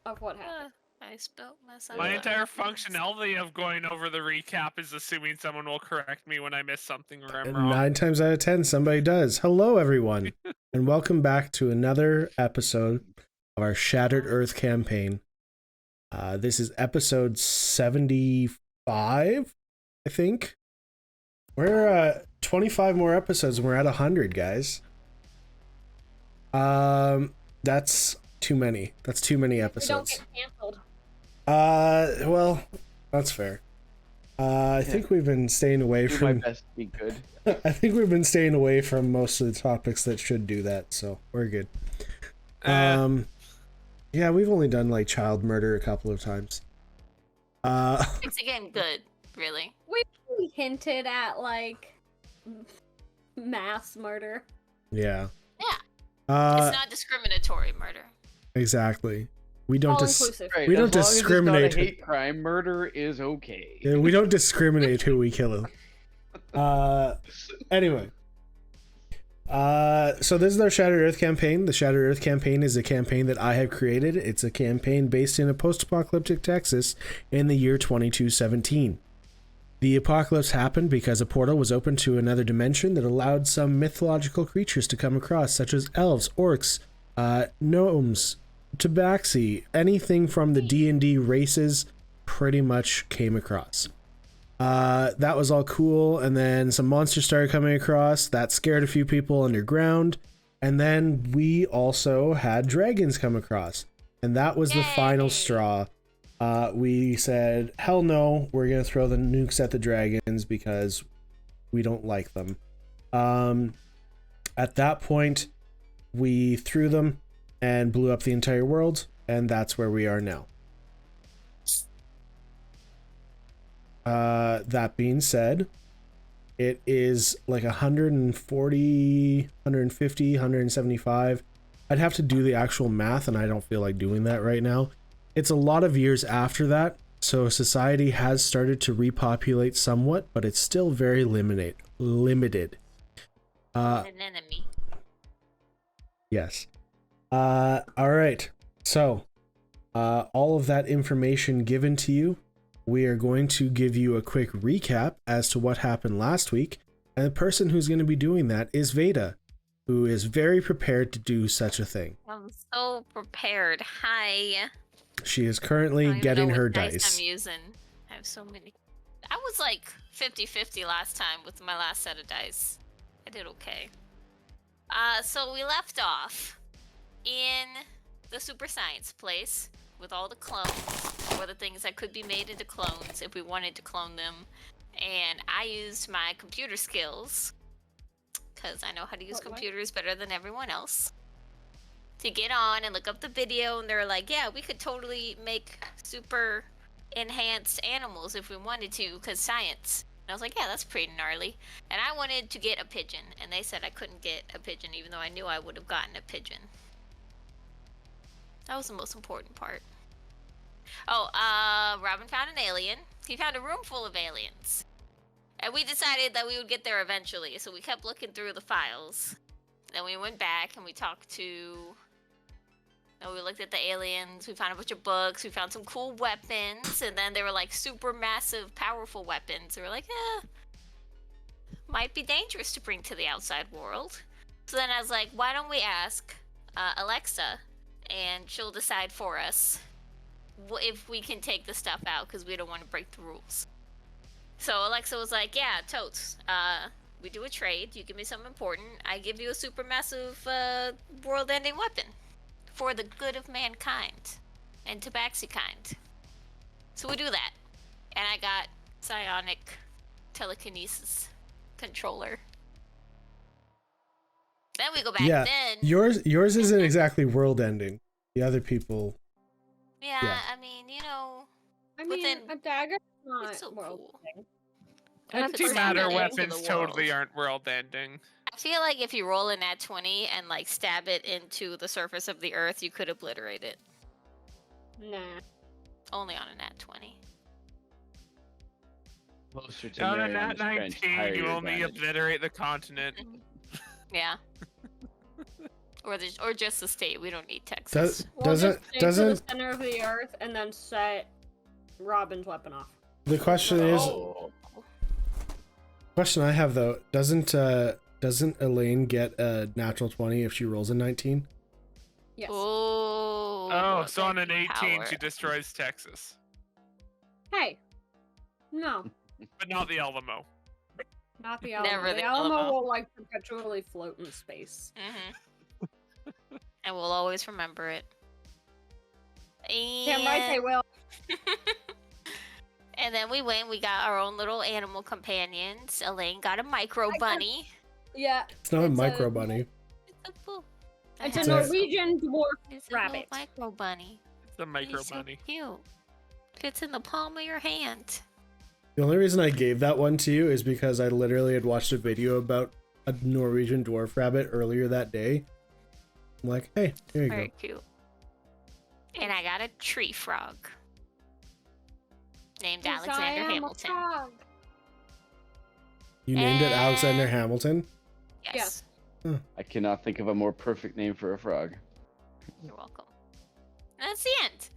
of what happened. I spilled myself. My entire functionality of going over the recap is assuming someone will correct me when I miss something or I'm And wrong. 9 times out of 10, somebody does. Hello, everyone, and welcome back to another episode of our Shattered Earth campaign. This is episode 75, I think. We're at 25 more episodes, and we're at 100, guys. That's too many. That's too many episodes. We don't get canceled. Well, that's fair. I think we've been staying away Do from. my best to be good. I think we've been staying away from most of the topics that should do that, so we're good. Yeah, we've only done like child murder a couple of times. It's again good, really. We hinted at like mass murder. Yeah. Yeah. It's not discriminatory murder. Exactly. We don't All inclusive. Right, we don't as long as discriminate. It's not a hate crime. Murder is okay. Yeah, we don't discriminate who we kill. Anyway. So this is our Shattered Earth campaign. The Shattered Earth campaign is a campaign that I have created. It's a campaign based in a post-apocalyptic Texas in the year 2217. The apocalypse happened because a portal was opened to another dimension that allowed some mythological creatures to come across, such as elves, orcs, gnomes, tabaxi, anything from the D&D races pretty much came across. That was all cool, and then some monsters started coming across. That scared a few people underground, and then we also had dragons come across, and that was the final straw. We said, hell no, we're gonna throw the nukes at the dragons because we don't like them. At that point, we threw them and blew up the entire world, and that's where we are now. That being said, it is like 140, 150, 175. I'd have to do the actual math, and I don't feel like doing that right now. It's a lot of years after that, so society has started to repopulate somewhat, but it's still very limited. An enemy. Yes. All right. So, all of that information given to you, we are going to give you a quick recap as to what happened last week, and the person who's going to be doing that is Veda, who is very prepared to do such a thing. I'm so prepared. Hi. She is I currently don't even getting know her what dice. I'm using. I have so many. I was like 50-50 last time with my last set of dice. I did okay. So we left off in the super science place with all the clones, or the things that could be made into clones if we wanted to clone them. And I used my computer skills, because I know how to use computers better than everyone else, to get on and look up the video, and they were like, yeah, we could totally make super enhanced animals if we wanted to, because science. And I was like, yeah, that's pretty gnarly. And I wanted to get a pigeon, and they said I couldn't get a pigeon, even though I knew I would have gotten a pigeon. That was the most important part. Oh, Robin found an alien. He found a room full of aliens. And we decided that we would get there eventually, so we kept looking through the files. Then we went back and we talked to... we looked at the aliens, we found a bunch of books, we found some cool weapons, and then they were like super massive, powerful weapons. We were like, might be dangerous to bring to the outside world. So then I was like, why don't we ask Alexa, and she'll decide for us if we can take the stuff out, because we don't want to break the rules. So Alexa was like, yeah, totes. We do a trade. You give me something important. I give you a super massive world-ending weapon for the good of mankind and tabaxi kind. So we do that. And I got psionic telekinesis controller. Then we go back. Yeah, then yours isn't exactly world ending. The other people. Yeah, I mean, you know, I mean, a dagger is not it's so world cool. ending. Antimatter It's weapons the totally world. aren't world ending. I feel like if you roll a nat 20 and like stab it into the surface of the earth, you could obliterate it. Nah. Only on a nat 20. Closer to On a Mariana's nat Trench, 19, higher you your only advantage. obliterate the continent. Yeah. or just the state. We don't need Texas. We'll just stay to the center of the earth and then set Robin's weapon off. The question is, Oh. question I have though, doesn't Elaine get a natural 20 if she rolls a 19? Yes. Oh, so on an 18, power. she destroys Texas. Hey. No. But not the Alamo. Not the Alamo. Never the the Alamo Alamo. will like perpetually float in space. And we'll always remember it. And... Damn right they will. And then we got our own little animal companions. Elaine got a micro bunny. Yeah. It's not a It's micro a- bunny. It's a It's a- Norwegian dwarf It's a rabbit. little micro bunny. It's a micro He's so bunny. cute. Fits in the palm of your hand. The only reason I gave that one to you is because I literally had watched a video about a Norwegian dwarf rabbit earlier that day. I'm like, hey, here you go. Very cute. And I got a tree frog. Named Yes, I Alexander am a Hamilton. frog. You named it Alexander And- Hamilton? Yes. I cannot think of a more perfect name for a frog. You're welcome. And that's the end.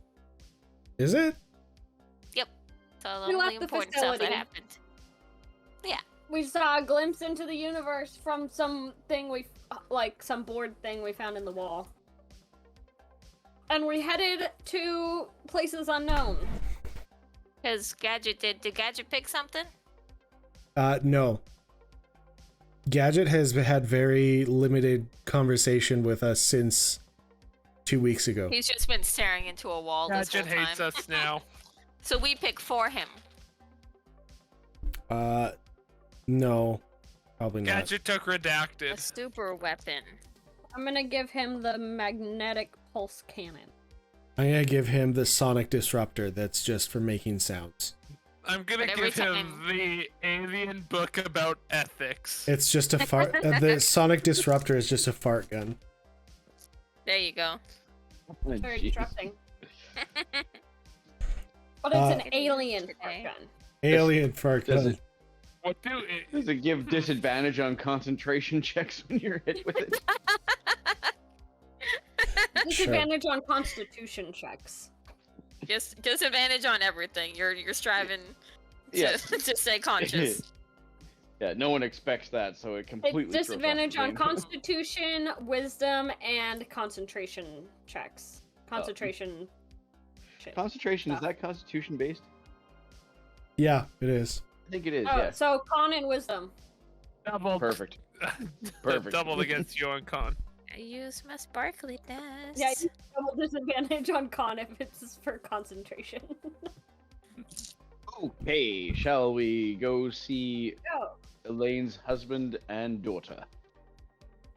Is it? So the We only left the important stuff that facility. happened. We saw a glimpse into the universe from something some board thing we found in the wall. And we headed to places unknown. Because Gadget did Gadget pick something? No. Gadget has had very limited conversation with us since 2 weeks ago. He's just been staring into a wall this whole Gadget time. hates us now. So we pick for him. No. Probably not. Gadget took A redacted. super weapon. I'm gonna give him the magnetic pulse cannon. I'm gonna give him the sonic disruptor that's just for making sounds. I'm gonna But every give him time- the alien book about ethics. It's just a fart. The sonic disruptor is just a fart gun. There you go. Oh, Very jeez. disrupting. But it's an Uh, alien today. fart gun. Alien fart Does gun. it, What do it? does it give disadvantage on concentration checks when you're hit with it? Disadvantage on constitution checks. Just disadvantage on everything. You're striving to, Yeah. to stay conscious. Yeah, no one expects that, so it completely It's throws off the disadvantage on game. constitution, wisdom, and concentration checks. Concentration. Shit. Concentration, is that constitution based? Yeah, it is. I think it is, Oh, yeah. so con and wisdom. Doubled. Perfect. Perfect. Doubled against you on con. I use my sparkly dust. Yeah, you double disadvantage on con if it's for concentration. Okay, shall we go see Oh, Elaine's husband and daughter?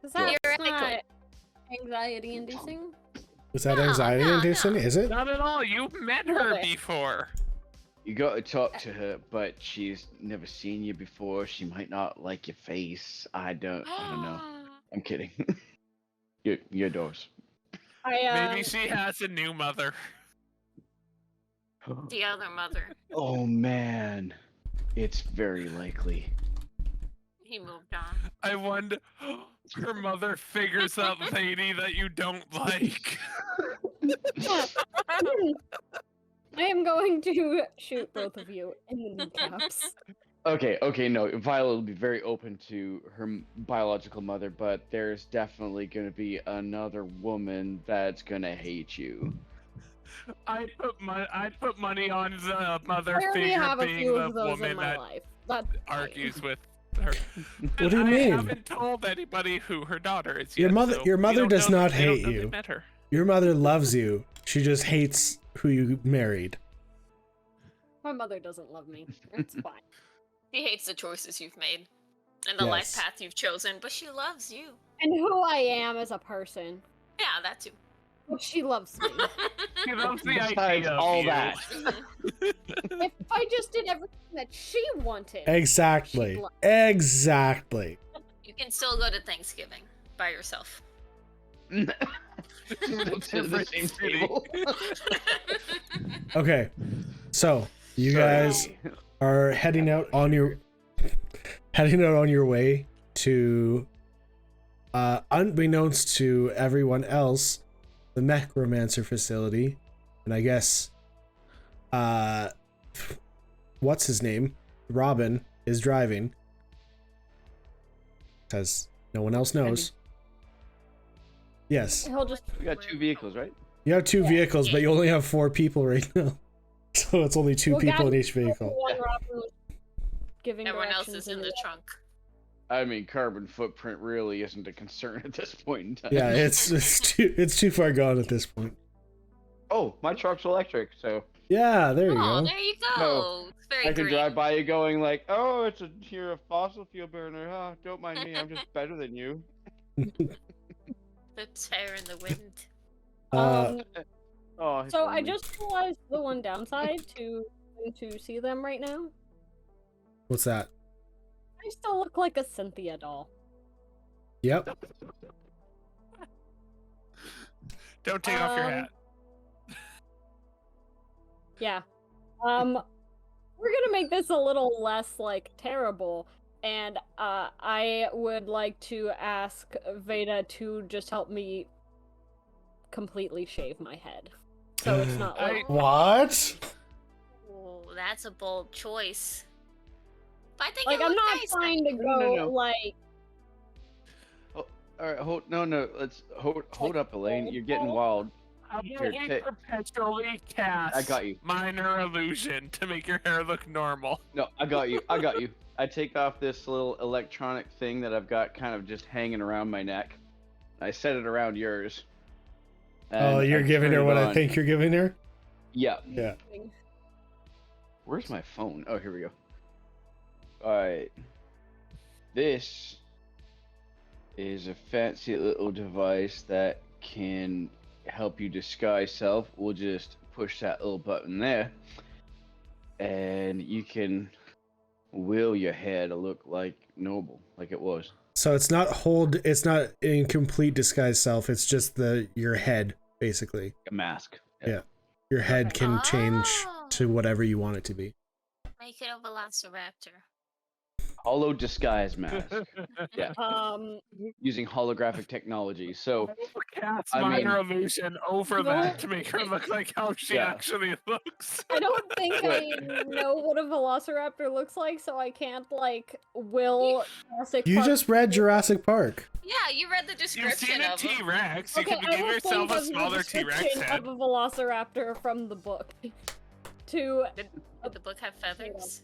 is that Theoretically. not anxiety inducing? Is that No, anxiety no, inducing? Is it? Not at all. You've met her Okay. before. You gotta talk to her, but she's never seen you before. She might not like your face. I don't know. I'm kidding. Your doors. Maybe she has a new mother. The other mother. Oh man, it's very likely. He moved on. I wonder. Her mother figures out lady that you don't like. I am going to shoot both of you in the kneecaps. Okay, no. Violet will be very open to her biological mother, but there's definitely gonna be another woman that's gonna hate you. I'd put money on the mother I already figure have a being few the of those woman in my that life. That's argues with her. What do you I mean? haven't told anybody who her daughter is Your yet, mother- so your we mother don't does know not that they don't hate know they you. met her. Your mother loves you. She just hates who you married. My mother doesn't love me. It's fine. She hates the choices you've made and the life Yes. path you've chosen, but she loves you. And who I am as a person. Yeah, that too. But she loves me. She loves the Besides idea of all you. that, If I just did everything that she wanted. Exactly. She'd love- Exactly. You can still go to Thanksgiving by yourself. sit at the same table. Okay. So, you Sorry. guys are heading out on your way to unbeknownst to everyone else, the necromancer facility, and I guess, what's his name? Robin is driving. Because no one else knows. Yes. He'll just We got 2 vehicles, right? You have 2 vehicles, but you only have 4 people right now. So it's only 2 people in each vehicle. One Robin was giving Everyone else directions is in and the trunk. I mean, carbon footprint really isn't a concern at this point in time. Yeah, it's too far gone at this point. Oh, my truck's electric, so Yeah, there you Oh, go. there you go. No, It's very I can green. drive by you going like, "Oh, you're a fossil fuel burner, huh? Don't mind me, I'm just better than you." The tear in the wind. Oh. So I just realized the one downside to see them right now. What's that? I still look like a Cynthia doll. Yep. Don't take off your hat. Yeah. We're gonna make this a little less like terrible, and I would like to ask Veda to just help me completely shave my head, so it's not like What? Oh, that's a bold choice. But I think like it I'm looked not nice. trying to go No. like All right, let's hold up, Elaine. You're getting wild. I'm Here, going to perpetually cast I got you. minor illusion to make your hair look normal. No, I got you. I take off this little electronic thing that I've got kind of just hanging around my neck. I set it around yours. Oh, and you're I giving turn her it what I on. think you're giving her? Yeah. Yeah. Where's my phone? Oh, here we go. Alright. This is a fancy little device that can help you disguise self. We'll just push that little button there, and you can will your hair to look like normal, like it was. So it's not in complete disguise self, it's just your head, basically. A mask. Yeah. Your head can change to whatever you want it to be. Make it a velociraptor. Hollow disguise mask. Yeah. Using holographic technology. So Cast I mean- minor illusion over that to make her look like how she Yeah. actually looks. I don't think I know what a velociraptor looks like, so I can't like will Jurassic You Park- just read Jurassic Park. Yeah, you read the You've description seen a of them. T-Rex. You Okay, could I give will yourself think a of the smaller T-Rex description head. of a velociraptor from the book. To Did the book have feathers?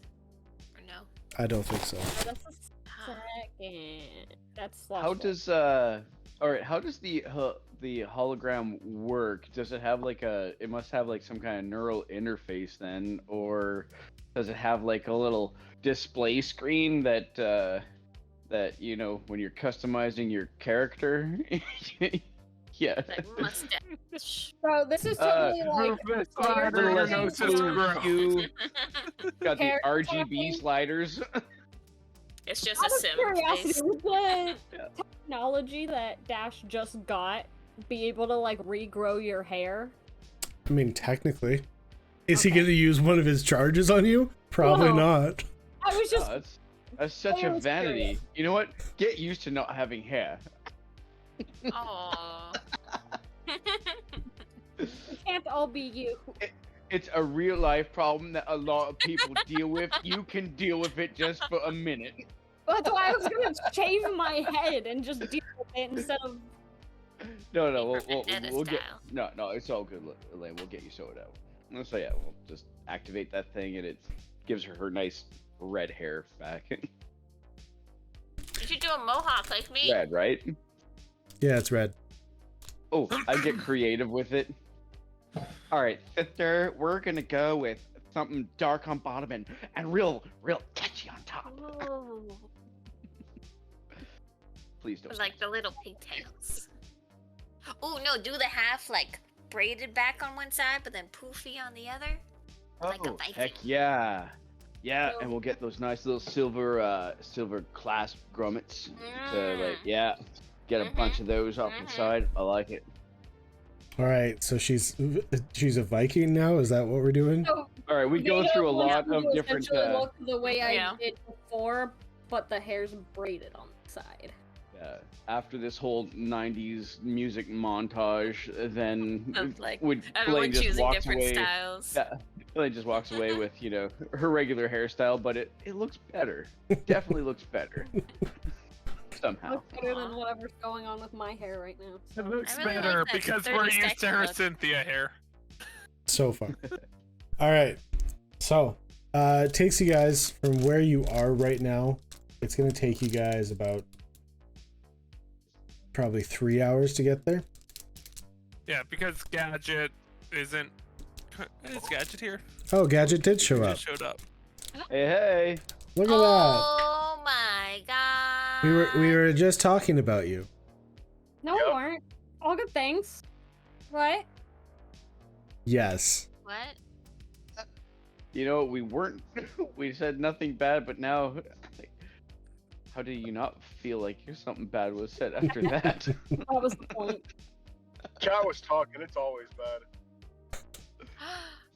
Or no? I don't think so. that's a second. That's how lost does alright, how does the hologram work? Does it have like it must have like some kind of neural interface then, or does it have like a little display screen that you know when you're customizing your character? Yeah. Like mustache. So this is totally like Rufus player Slider, Little your version. less nose is blue gross. hue, got the Hair RGB tapping. sliders. It's just Out a of sim curiosity, face. would the Yeah. technology that Dash just got be able to like regrow your hair? I mean, technically. Is he Okay. going to use one of his charges on you? Probably Whoa. not. I was just Oh, that's such I a was vanity. curious. You know what? Get used to not having hair. Aww. it can't all be you. It's a real life problem that a lot of people deal with. You can deal with it just for a minute. That's why I was gonna shave my head and just deal with it instead of. No, Vendetta we'll get. style. No, it's all good, Elaine. We'll get you sorted out. So yeah, we'll just activate that thing, and it gives her nice red hair back. You should do a mohawk like me. Red, right? Yeah, it's red. Oh, I get creative with it. All right, sister, we're gonna go with something dark on bottom and real catchy on top. Ooh. Please don't. Like the little pigtails. Oh no, do the half like braided back on one side, but then poofy on the other. Like a Viking. Heck yeah. Yeah, No. and we'll get those nice little silver clasp grommets to like get a bunch of those off the side. I like it. All right, so she's a Viking now? Is that what we're doing? So All right, we go Veda through a wants lot me of to different essentially look the way Yeah. I did before, but the hair's braided on the side. After this whole '90s music montage, then Of, like, would everyone Blaine just choosing walks different away. styles. Yeah, Blaine just walks away with her regular hairstyle, but it looks better. Definitely looks better. Somehow. Looks better than whatever's going on with my hair right now. It So. looks I really better like that because 30 we're used to second her look. Cynthia hair. So far. All right. So, it takes you guys from where you are right now. It's going to take you guys about probably 3 hours to get there. Yeah, because Gadget isn't. Is Gadget here? Oh, Gadget did show He up. just showed up. Hey. Look at that. Oh my god. We were just talking about you. No, we weren't. All good things. Right? Yes. What? We weren't. We said nothing bad, but now, like, how do you not feel like something bad was said after that? That was the point. Cat was talking. It's always bad.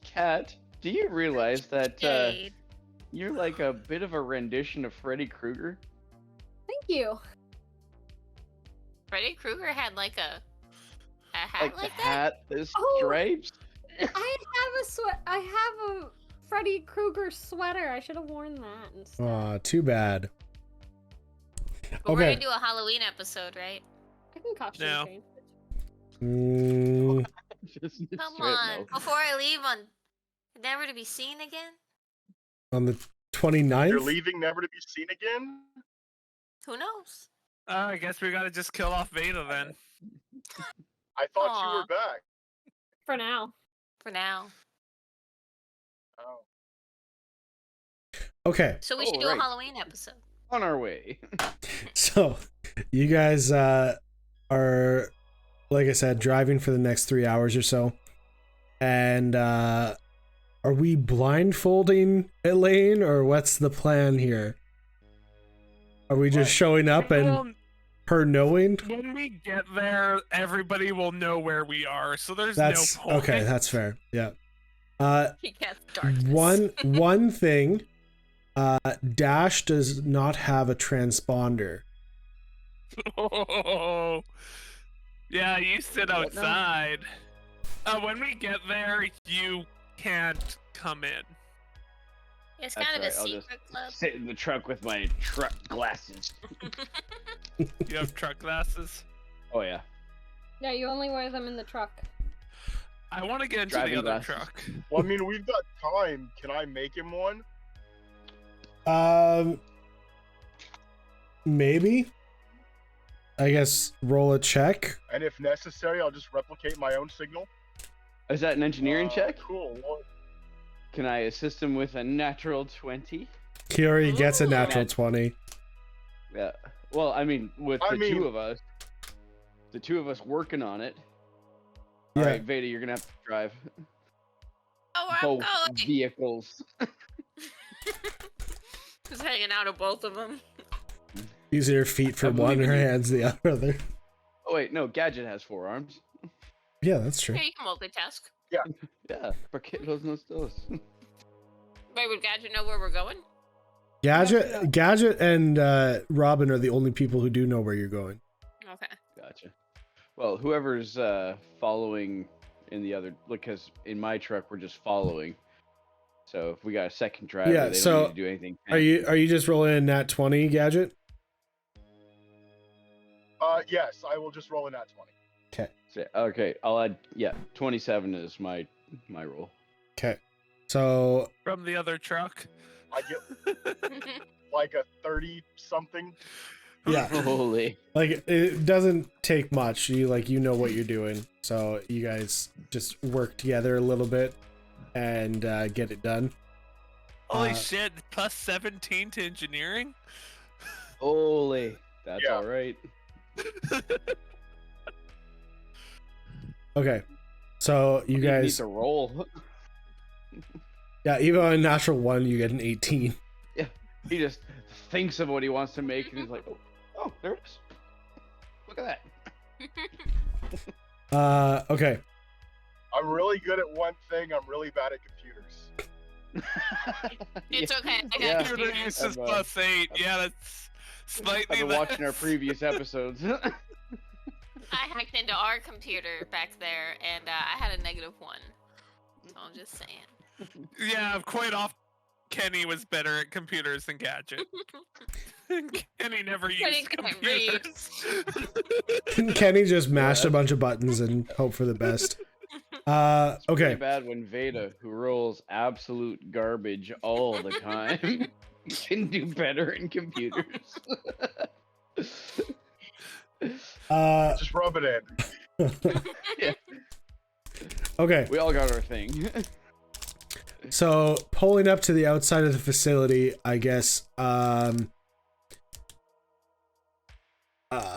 Kat, do you realize that Jade. you're like a bit of a rendition of Freddy Krueger? Thank you. Freddy Krueger had like a hat Like like the that? hat, the Oh. stripes. I have a Freddy Krueger sweater. I should have worn that instead. Aw, too bad. But we're Okay. gonna do a Halloween episode, right? I can costume No. change. Just Come straight on. no. Before I leave on never to be seen again? On the You're 29th? leaving never to be seen again? Who knows? I guess we gotta just kill off Veda then. I thought Aw. you were back. For now. For now. Oh. Okay. So we Oh, should do right. a Halloween episode. On our way. So, you guys are, like I said, driving for the next 3 hours or so. And are we blindfolding Elaine, or what's the plan here? Are we just What? showing up and Well, her knowing? when we get there, everybody will know where we are, so there's That's no point. okay. That's fair. Yeah. He casts darkness. One thing. Dash does not have a transponder. Oh, yeah, you sit What now? outside. When we get there, you can't come in. It's That's kind of right, a I'll just secret club. Sit in the truck with my truck glasses. You have truck glasses. Oh yeah. Yeah, you only wear them in the truck. I want to get into Driving the other glasses. truck. Well, I mean, we've got time. Can I make him one? Maybe. I guess roll a check. And if necessary, I'll just replicate my own signal. Is that an engineering check? Cool. Well, Can I assist him with a natural 20? He already gets a Ooh. natural 20. Yeah. Well, I mean, with I the mean- two of us working on it. Yeah. All right, Veda, you're gonna have to drive Oh, I'm both going. vehicles. Just hanging out of both of them. Using her feet for I one, believe her you. hands the other. Oh wait, no, Gadget has 4 arms. Yeah, that's true. Yeah, you can multitask. Yeah, porque los no dos. Wait, would Gadget know where we're going? Gadget and Robin are the only people who do know where you're going. Okay. Gotcha. Well, whoever's following in the other, because in my truck we're just following. So if we got a second driver, Yeah, they so don't need to do anything. Are you just rolling a nat 20, Gadget? yes, I will just roll in that 20. Okay, I'll add. Yeah, 27 is my roll. Okay. So From the other truck. I get like a 30 something. yeah, Holy. like it doesn't take much. You know what you're doing. So you guys just work together a little bit and get it done. Holy shit, plus 17 to engineering? Holy. That's Yeah. all right. Okay. So you Need guys, to roll. yeah, even on a natural 1, you get an 18. He just thinks of what he wants to make, and he's like, "Oh, there it is. Look at that." Okay. I'm really good at one thing. I'm really bad at computers. It's okay. I got Yeah. computers. Computer use is I've, plus 8. Yeah, that's Slightly I've been watching our less. previous episodes. I hacked into our computer back there, and I had a -1. So I'm just saying. Yeah, quite often Kenny was better at computers than Gadget. Kenny never used couldn't read. computers. Kenny just mashed a bunch of buttons and hoped for the best. Pretty Okay. bad when Veda, who rolls absolute garbage all the time, can do better in computers. Just rub it in. Yeah, Okay. we all got our thing. So pulling up to the outside of the facility, I guess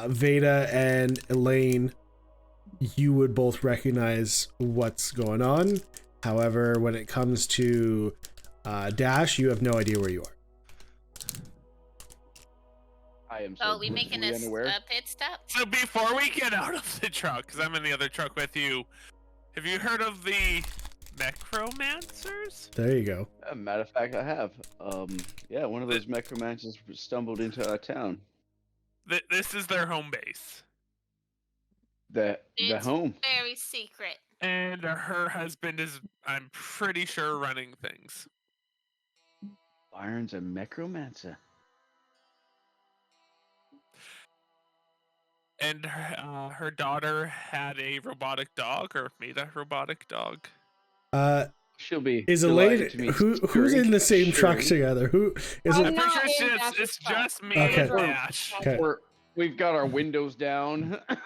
Veda and Elaine, you would both recognize what's going on. However, when it comes to Dash, you have no idea where you are. I am Oh, so we making blissfully a unaware. pit stop? So before we get out of the truck, because I'm in the other truck with you, have you heard of the necromancers? There you go. Matter of fact, I have. Yeah, one of those necromancers stumbled into our town. This is their home base. The It's home. very secret. And her husband is, I'm pretty sure, running things. Byron's a necromancer. And her daughter had a robotic dog, or made a robotic dog. She'll be. Is delighted Elaine to meet who's Shuri. in the same truck Shuri. together? Who is I'm it? I'm not pretty sure in it's Dash's just me Okay. and Dash. Okay. We've got our windows down. We're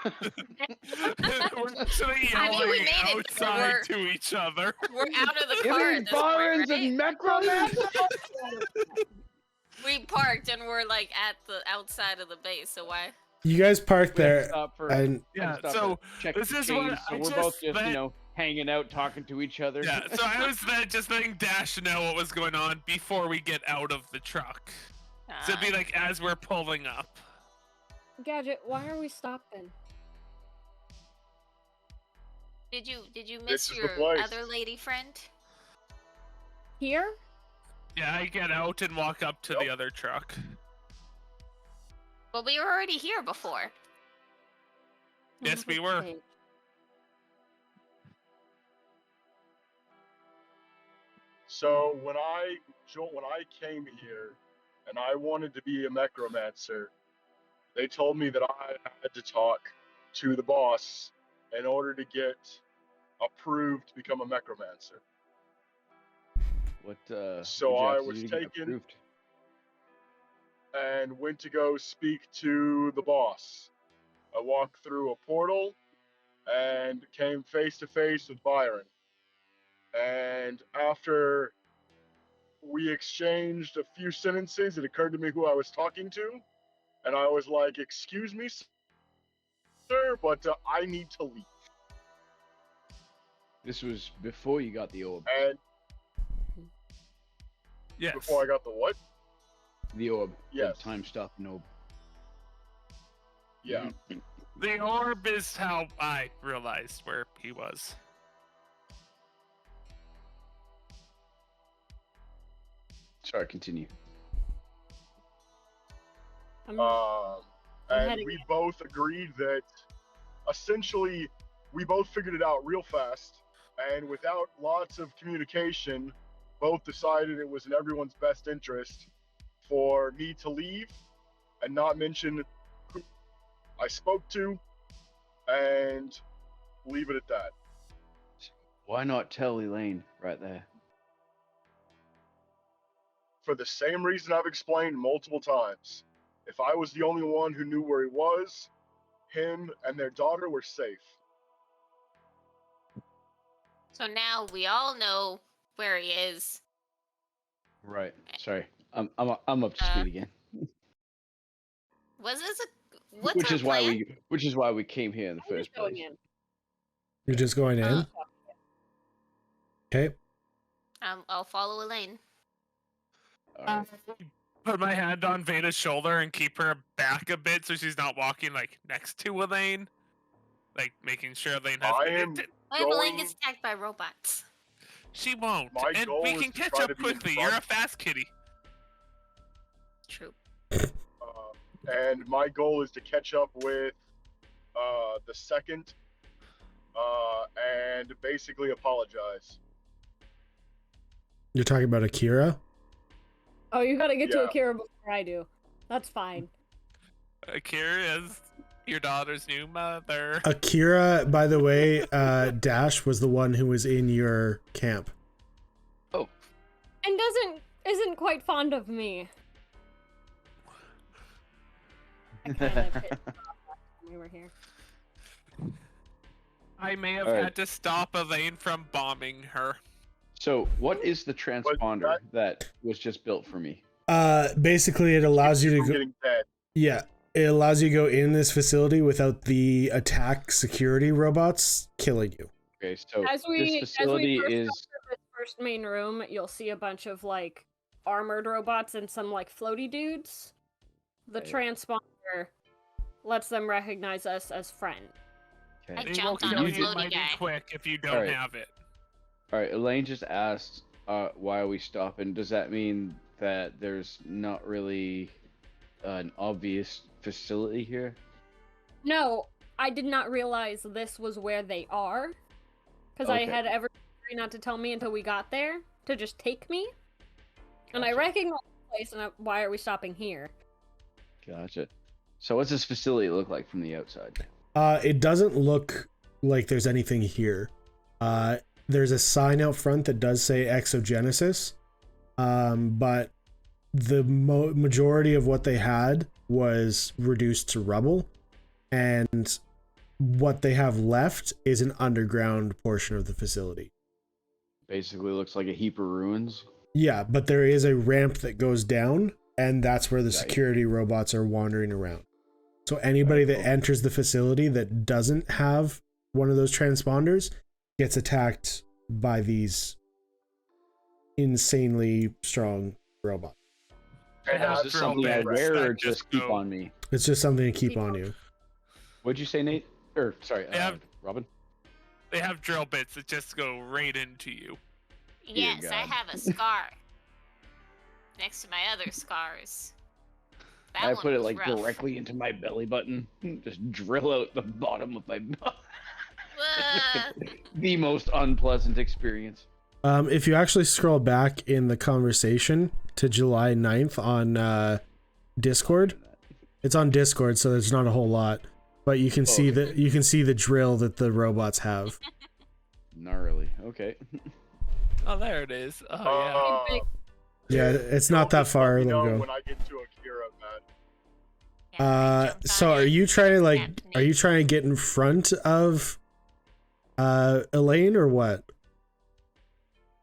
actually I mean, we yelling made it. outside to each other. We're out of the car at this point, Byron's a right? necromancer. We parked and we're like at the outside of the base, so why? You guys parked We had to there, stop for- and Yeah, stop so to check this the is what chains, so I we're both just meant- hanging out, talking to each other. Yeah, so I was just letting Dash know what was going on before we get out of the truck. So it'd be like as we're pulling up. Gadget, why are we stopping? Did you This miss is the your place. other lady friend? Here? Yeah, I get out and walk up to the other truck. Well, we were already here before. Yes, we were. Wait. So when I came here and I wanted to be a necromancer, they told me that I had to talk to the boss in order to get approved to become a necromancer. What? So did you have I to was do to get taken- approved? And went to go speak to the boss. I walked through a portal and came face to face with Byron. And after we exchanged a few sentences, it occurred to me who I was talking to. And I was like, "Excuse me, sir, but I need to leave." This was before you got the orb. And Yes. before I got the what? The orb. Yes. The time stopping orb. Yeah. The orb is how I realized where he was. Sorry, continue. I'm And heading we both agreed that essentially we both figured it out real fast. And without lots of communication, both decided it was in everyone's best interest for me to leave and not mention who I spoke to and leave it at that. Why not tell Elaine right there? For the same reason I've explained multiple times. If I was the only one who knew where he was, him and their daughter were safe. So now we all know where he is. Right. Sorry. I'm up to speed again. Was this a what's Which our is why we came here in the I'm first just going place. in. you're just going in. Uh, Okay. I'll follow Elaine. All right. Put my hand on Veda's shoulder and keep her back a bit so she's not walking like next to Elaine. Like making sure Elaine has I been am- What if Elaine Going- gets attacked by robots? She won't. My And goal we is can to catch try up to be in quickly. front. You're a fast kitty. True. and my goal is to catch up with the second and basically apologize. You're talking about Akira? Oh, you gotta get to Yeah. Akira before I do. That's fine. Akira is your daughter's new mother. Akira, by the way, Dash was the one who was in your camp. And isn't quite fond of me. I kind of hit when we were here. I may have Alright. had to stop Elaine from bombing her. So, what is the transponder that was just built for me? Basically, it allows you to I'm go. getting dead. Yeah, it allows you to go in this facility without the attack security robots killing you. Okay, so As we this facility first is. enter this first main room, you'll see a bunch of like armored robots and some like floaty dudes. The Right. transponder lets them recognize us as friend. Okay. I They jumped will on a kill you floaty mighty guy. quick if you don't Alright. have it. All right, Elaine just asked, why are we stopping? Does that mean that there's not really an obvious facility here? No, I did not realize this was where they are. Because I Okay. had every not to tell me until we got there to just take me. And I Gotcha. recognized the place, and why are we stopping here? Gotcha. So what's this facility look like from the outside? It doesn't look like there's anything here. There's a sign out front that does say Exogenesis, but the majority of what they had was reduced to rubble, and what they have left is an underground portion of the facility. Basically looks like a heap of ruins. Yeah, but there is a ramp that goes down, and that's where the Right. security robots are wandering around. So anybody Right, that cool. enters the facility that doesn't have one of those transponders gets attacked by these insanely strong robots. And Yeah, Is that's this drill something I bits wear or that just just keep go- on me? It's just something to keep on you. What'd you say, Nate? Or sorry, Yeah. Robin? They have drill bits that just go right into you. Dear Yes, I God. have a scar. Next to my other scars. That I one put it was like rough. directly into my belly button. Just drill out the bottom of my Ah, the most unpleasant experience. If you actually scroll back in the conversation to July 9th on Discord, it's on Discord, so there's not a whole lot, but you can see the drill that the robots have. Gnarly. Okay. Oh, there it is. Oh, Uh, Yeah, it's not that just let far. me Let know me go. when I get to Akira, man. yeah, I jumped So on are it. you trying to Snapped are you me. trying to get in front of Elaine or what?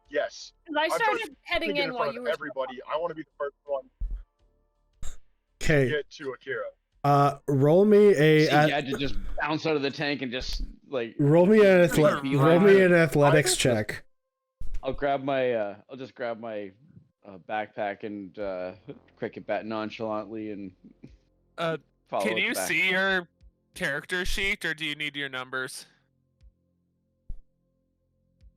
Yes. 'Cause I I'm started trying heading get in in while front you of were everybody. I want to be the first one to Okay. get to Akira. Roll me See, a you had to just bounce out of the tank and just like roll me an Right behind roll me her. an athletics check. I'll grab my I'll just grab my backpack and quick it back nonchalantly and follow Can it you back. see your character sheet, or do you need your numbers?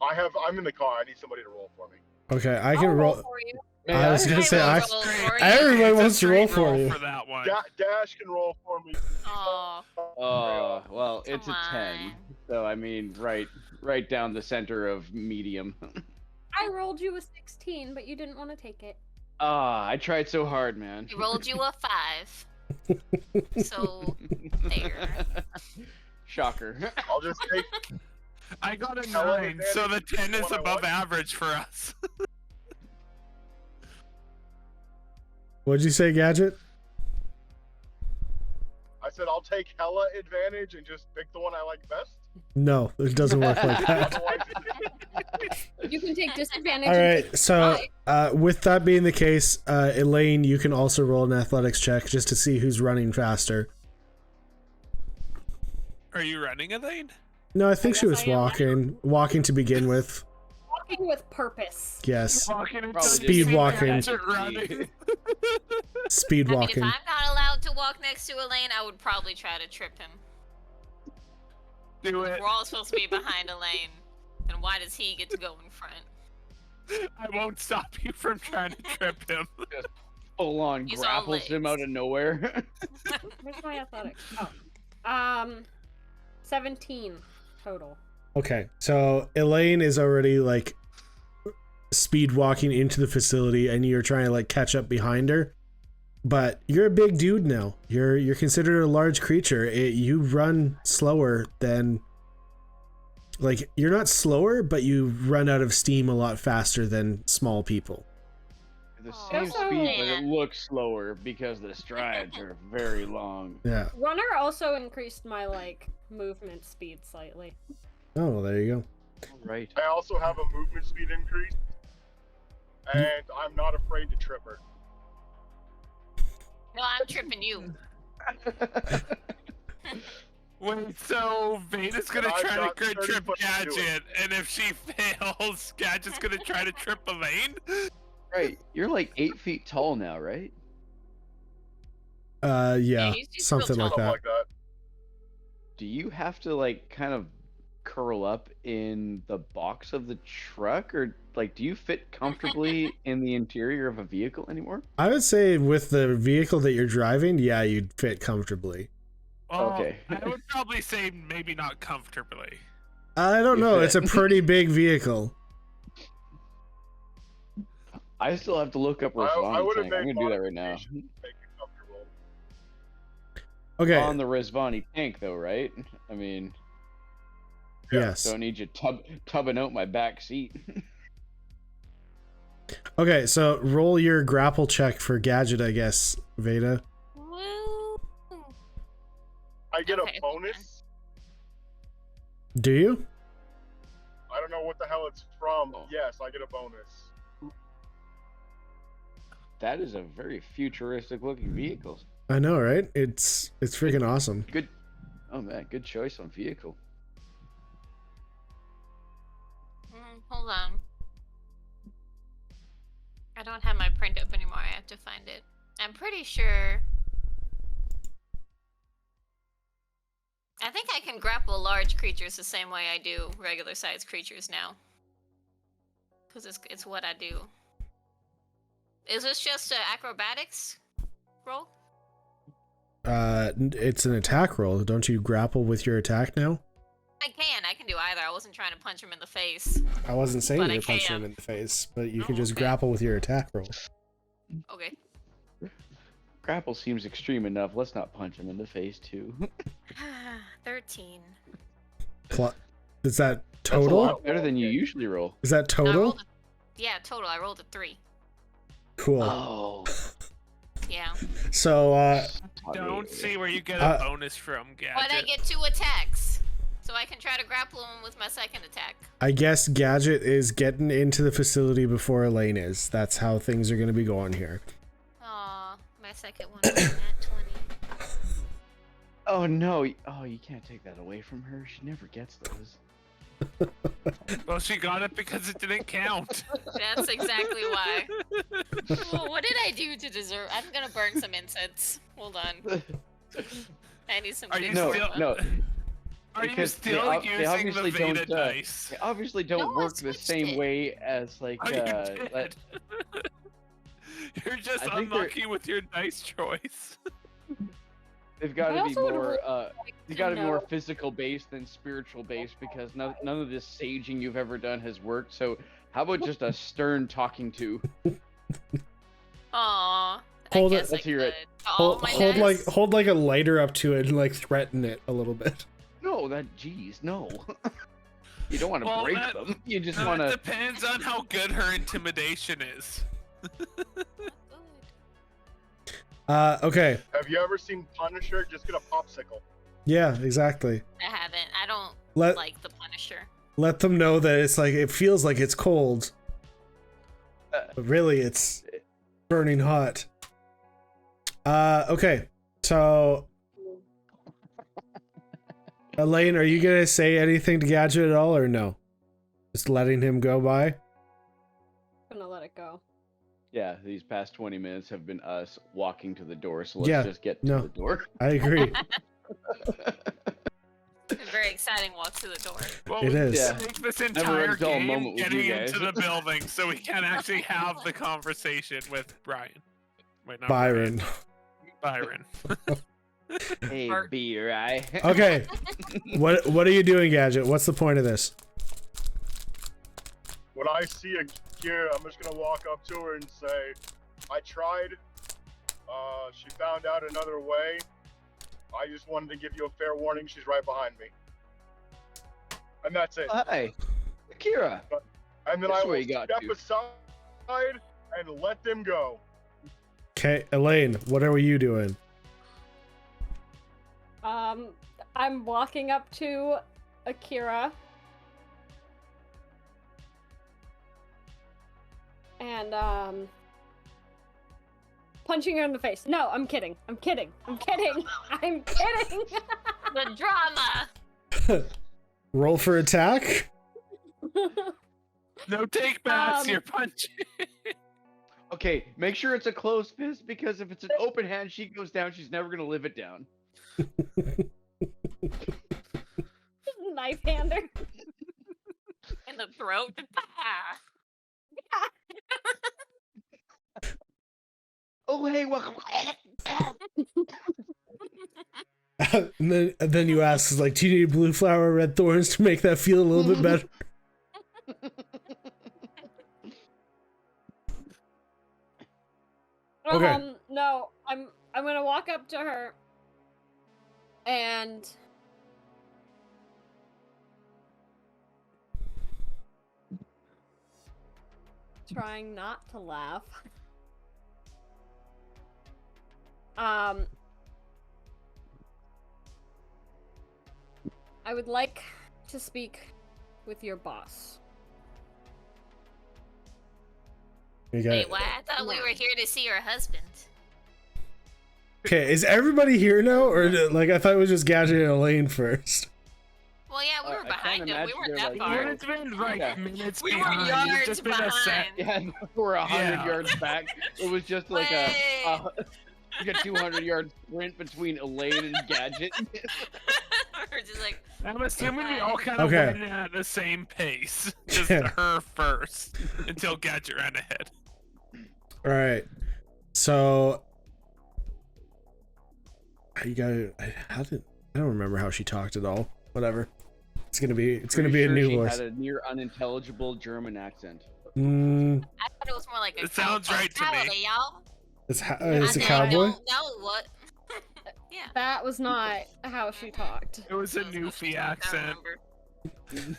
I'm in the car. I need somebody to roll for me. Okay, I I'll can roll. for you. I was gonna I say will I. roll for you. Everyone It's a wants to roll straight for you. for that one. Dash can roll for me. Oh, Oh well, it's come a 10. on. So I mean, right down the center of medium. I rolled you a 16, but you didn't want to take it. I tried so hard, man. I rolled you a 5. So, there. Shocker. I'll just take. I got a Tell 9, so the advantage 10 is what I above want. average for us. What'd you say, Gadget? I said I'll take hella advantage and just pick the one I like best. No, it doesn't work like that. Otherwise, You can take disadvantage. All and right, so with that being the case, Elaine, you can also roll an athletics check just to see who's running faster. Are you running, Elaine? No, I think she guess was I am. walking to begin with. walking with purpose. Yes, Walking into Probably Speed just- walking. Gadget running. speed I mean, if walking. I'm not allowed to walk next to Elaine, I would probably try to trip him. Do it. We're all supposed to be behind Elaine. And why does he get to go in front? I won't stop you from trying to trip him. full on He's all grapples him legs. out of nowhere. Where's my athletics? Oh. 17 total. Okay, so Elaine is already like speed walking into the facility, and you're trying to like catch up behind her. But you're a big dude now. You're considered a large creature. You run slower than, like, you're not slower, but you run out of steam a lot faster than small people. The Aw, same Also- speed, but it man. looks slower because the strides are very long. Yeah. Runner also increased my like movement speed slightly. Oh, well, there you Right. I also have a movement speed increase, and I'm not afraid to trip her. No, I'm tripping you. Wait, so Veda's gonna I've try got to 30 trip foot to do it. Gadget, and if she fails, Gadget's gonna try to trip Elaine? Right. You're like 8 feet tall now, right? go. Yeah, he's just something real like Something that. like that. Do you have to like kind of curl up in the box of the truck, or like do you fit comfortably in the interior of a vehicle anymore? I would say with the vehicle that you're driving, yeah, you'd fit comfortably. Well, Okay. I would probably say maybe not comfortably. I don't You know. fit. It's a pretty big vehicle. I still have to look up I Resvani would've tank. I'm made gonna do that right now. modifications to make it comfortable. Okay. On the Resvani tank, though, right? I mean, Yes. don't need you tubbing out my back seat. Okay, so roll your grapple check for Gadget, I guess, Veda. Woo. I get Okay. a bonus. Do you? I don't know what the hell it's from. Oh. Yes, I get a bonus. That is a very futuristic looking vehicle. I know, right? It's freaking awesome. Good. Oh man, good choice on vehicle. Hold on. I don't have my print up anymore. I have to find it. I'm pretty sure. I think I can grapple large creatures the same way I do regular sized creatures now. Because it's what I do. Is this just acrobatics roll? It's an attack roll. Don't you grapple with your attack now? I can do either. I wasn't trying to punch him in the face. I wasn't saying But you I were punching can. him in the face, but you Oh, can just okay. grapple with your attack roll. Okay. Grapple seems extreme enough. Let's not punch him in the face too. 13. Is that That's a total? lot better than you usually roll. Is that I total? rolled total. I rolled a 3. Cool. Oh. Yeah. So, Don't see where you get Uh, a bonus from, Gadget. But I get 2 attacks. So I can try to grapple him with my second attack. I guess Gadget is getting into the facility before Elaine is. That's how things are going to be going here. Aw, my second one was at 20. Oh no. Oh, you can't take that away from her. She never gets those. Well, she got it because it didn't count. That's exactly why. Well, what did I do to deserve? I'm gonna burn some incense. Hold on. I need some. Are you big No, still- stuff. no. Are you Because they still ob- they using the obviously Veda don't, dice? They obviously don't No, I work the switched same it. way as like Oh, you did. You're just I think they're- unlucky with your dice choice. they've got I to be also would more like they to got to be more know- physical based than spiritual based because none of this saging you've ever done has worked. So how about just a stern talking to? Aw. Hold I it. guess Let's I hear it. could. All Hold, my hold dice? like a lighter up to it and like threaten it a little bit. No, no. You don't want to Well, break that- them. You just No, want it to. depends on how good her intimidation is. Good. Okay. Have you ever seen Punisher just get a popsicle? Yeah, exactly. I haven't. I don't Let like the Punisher. let them know that it's like it feels like it's cold, but really it's burning hot. Okay. So Elaine, are you gonna say anything to Gadget at all or no? Just letting him go by? Gonna let it go. Yeah, these past 20 minutes have been us walking to the door. So let's Yeah, just get to no. the door. I agree. A very exciting walk to the door. Well, It we is. Yeah. take this Never entire a dull game moment with getting you guys. into the building so we can actually have the conversation with Brian. Wait, not Byron. Byron. Hey, Art. be right. Okay. What are you doing, Gadget? What's the point of this? When I see a Kira, I'm just gonna walk up to her and say, I tried. She found out another way. I just wanted to give you a fair warning. She's right behind me. And that's it. Hi, Akira. And then That's I where will you got step to. aside and let them go. Okay, Elaine, what are you doing? I'm walking up to Akira. And, punching her in the face. No, I'm kidding. I'm kidding. I'm kidding. I'm kidding. The drama. Roll for attack? No take backs. Um, You're punching. Okay, make sure it's a closed fist because if it's an open hand, she goes down. She's never gonna live it down. Knife hander. In the throat. Oh, hey, welcome. and then you ask, like, do you need blue flower, red thorns to make that feel a little bit better? Okay. No, I'm gonna walk up to her and trying not to laugh. I would like to speak with your boss. You got Wait, what? I thought we were here to see your husband. Okay, is everybody here now, or like I thought it was just Gadget and Elaine first? Well, yeah, we were I behind can't him. We imagine weren't they're that like, far. "Yeah, It's been like Yeah. minutes We were behind. It's yards just been a set. behind. Yeah, we're 100 Yeah. yards back. It was just like a Wait. like a 200-yard sprint between Elaine and Gadget. We're just like, I'm assuming we all kind of Okay. went at the same pace. Just Yeah. her first until Gadget ran ahead. All right, so you got. I don't remember how she talked at all. Whatever. It's gonna be a Pretty sure new she voice. had a near unintelligible German accent. I thought it was more like a It sounds right to me. Howdy, y'all. It's a I cowboy. don't know what. Yeah. That was not how she talked. It was a That was Newfie I accent. remember.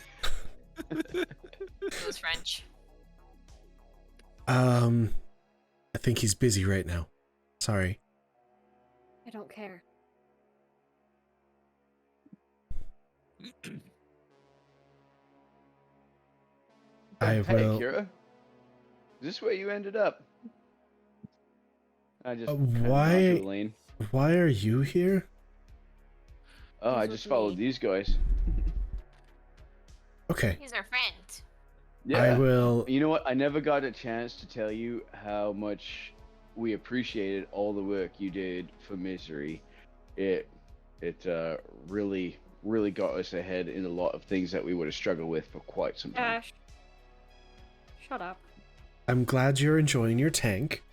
It was French. I think he's busy right now. Sorry. I don't care. I Hey, will. Kira. Is this where you ended up? I just Why- kinda nod to Elaine. Why are you here? Oh, I This just was followed me. these guys. Okay. He's our friend. Yeah. I will. You know what? I never got a chance to tell you how much we appreciated all the work you did for Misery. It really got us ahead in a lot of things that we would have struggled with for quite some time. Ash. Shut up. I'm glad you're enjoying your tank.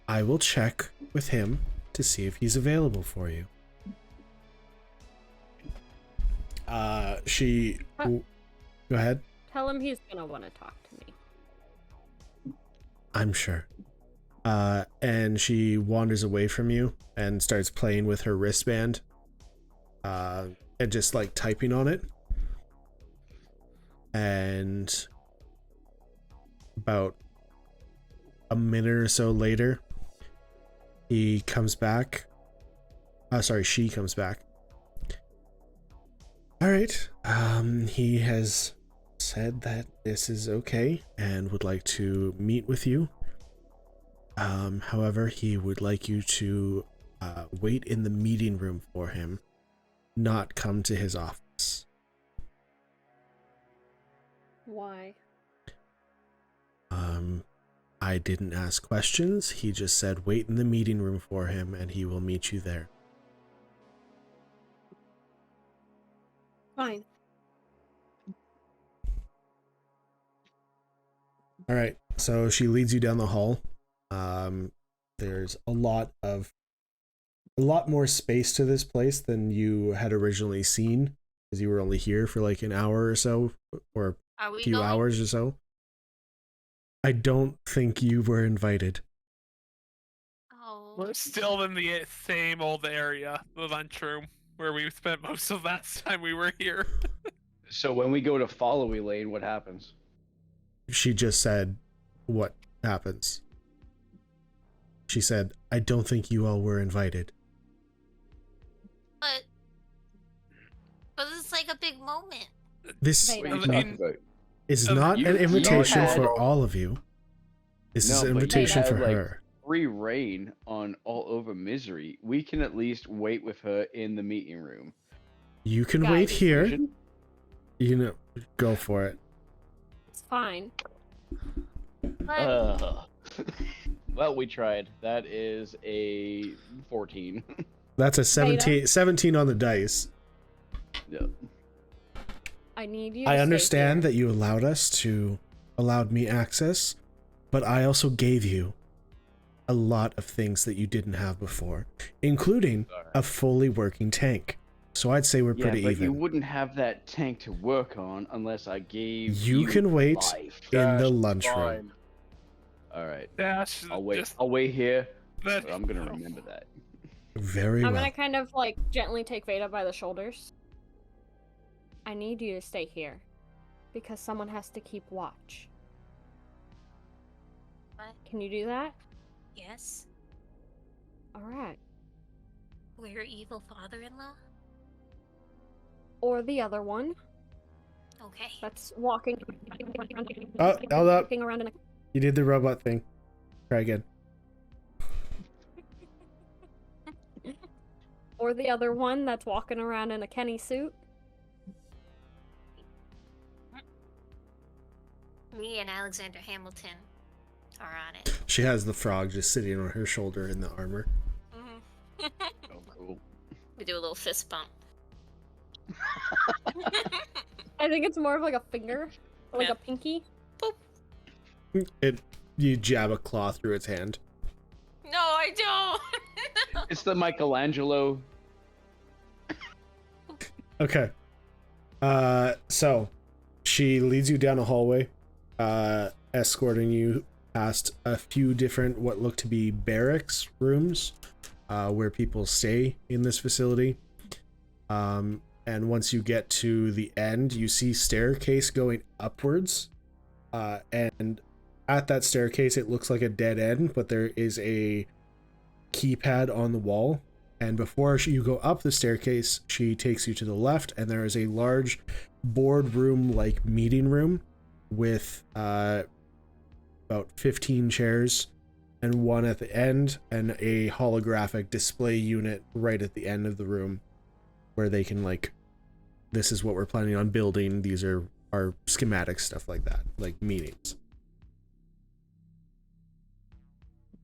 I will check with him to see if he's available for you. She. Go ahead. Tell him he's gonna want to talk to me. I'm sure. And she wanders away from you and starts playing with her wristband. And just like typing on it. And about a minute or so later, he comes back. She comes back. All right. He has said that this is okay and would like to meet with you. However, he would like you to wait in the meeting room for him, not come to his office. Why? I didn't ask questions. He just said wait in the meeting room for him and he will meet you there. Fine. All right. So she leads you down the hall. There's a lot more space to this place than you had originally seen, because you were only here for like an hour or so, or Are a we few going? hours or so. I don't think you were invited. Oh. We're still in the same old area, the lunchroom, where we spent most of last time we were here. So when we go to follow Elaine, what happens? She just said, what happens? She said, I don't think you all were invited. But it's like a big moment. This Vader. What are you I mean- talking about? is Oh, not you- an you invitation had- for all of you. This is No, an but you invitation had, for like, her. Free reign on all over Misery. We can at least wait with her in the meeting room. You can wait Guys. here. Vision? You know, go for it. It's fine. But Well, we tried. That is a 14. That's a 17 on the dice. Yeah. I need you. I to understand stay that you allowed me access, but I also gave you a lot of things that you didn't have before, including a fully working tank. So I'd say we're Yeah, pretty but even. you wouldn't have that tank to work on unless I gave You can wait life. in the Dash, lunchroom. fine. All right. Dash, I'll wait. just I'll wait here. that- But I'm gonna remember that. Very I'm well. gonna kind of like gently take Veda by the shoulders. I need you to stay here because someone has to keep watch. What? Can you do that? yes, All right. we're your evil father-in-law. Or the other one Okay. that's walking. Oh, hold up. Walking around in a. You did the robot thing. Try again. Or the other one that's walking around in a Kenny suit. Me and Alexander Hamilton are on it. She has the frog just sitting on her shoulder in the armor. Mhm. Oh, cool. We do a little fist bump. I think it's more of like a finger, like Yeah. a pinky. You jab a claw through its hand. No, I don't. It's the Michelangelo. Okay. So she leads you down a hallway, escorting you past a few different what look to be barracks rooms, where people stay in this facility. And once you get to the end, you see staircase going upwards, and at that staircase it looks like a dead end, but there is a keypad on the wall. And before you go up the staircase, she takes you to the left, and there is a large boardroom-like meeting room with about 15 chairs and one at the end, and a holographic display unit right at the end of the room where they can, like, this is what we're planning on building, these are our schematics, stuff like that, like meetings.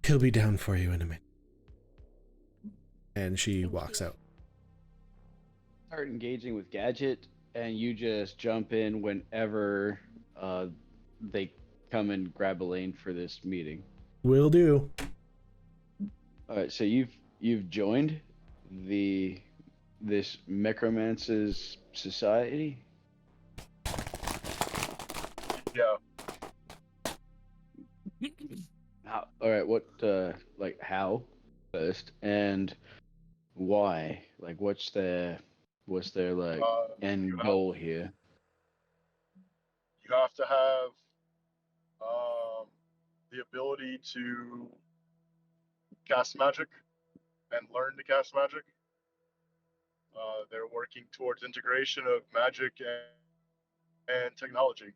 He'll be down for you in a minute. And she walks out. Start engaging with Gadget, and you just jump in whenever they come and grab Elaine for this meeting. Will do. All right, so you've joined this Necromancer's society. Yeah. All right, what like how first and why? Like, what's their like end you have- goal here? You have to have the ability to cast magic and learn to cast magic. They're working towards integration of magic and technology.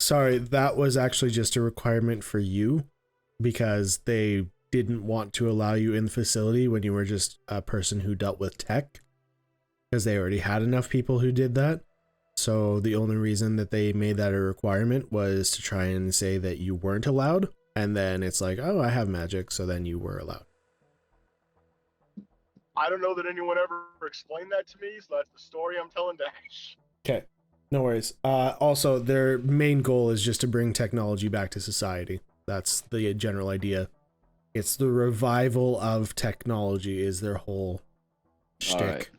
Sorry, that was actually just a requirement for you because they didn't want to allow you in the facility when you were just a person who dealt with tech, because they already had enough people who did that. So the only reason that they made that a requirement was to try and say that you weren't allowed, and then it's like, oh, I have magic, so then you were allowed. I don't know that anyone ever explained that to me, so that's the story I'm telling Dash. Okay, no worries. Also, their main goal is just to bring technology back to society. That's the general idea. It's the revival of technology is their whole shtick. All right.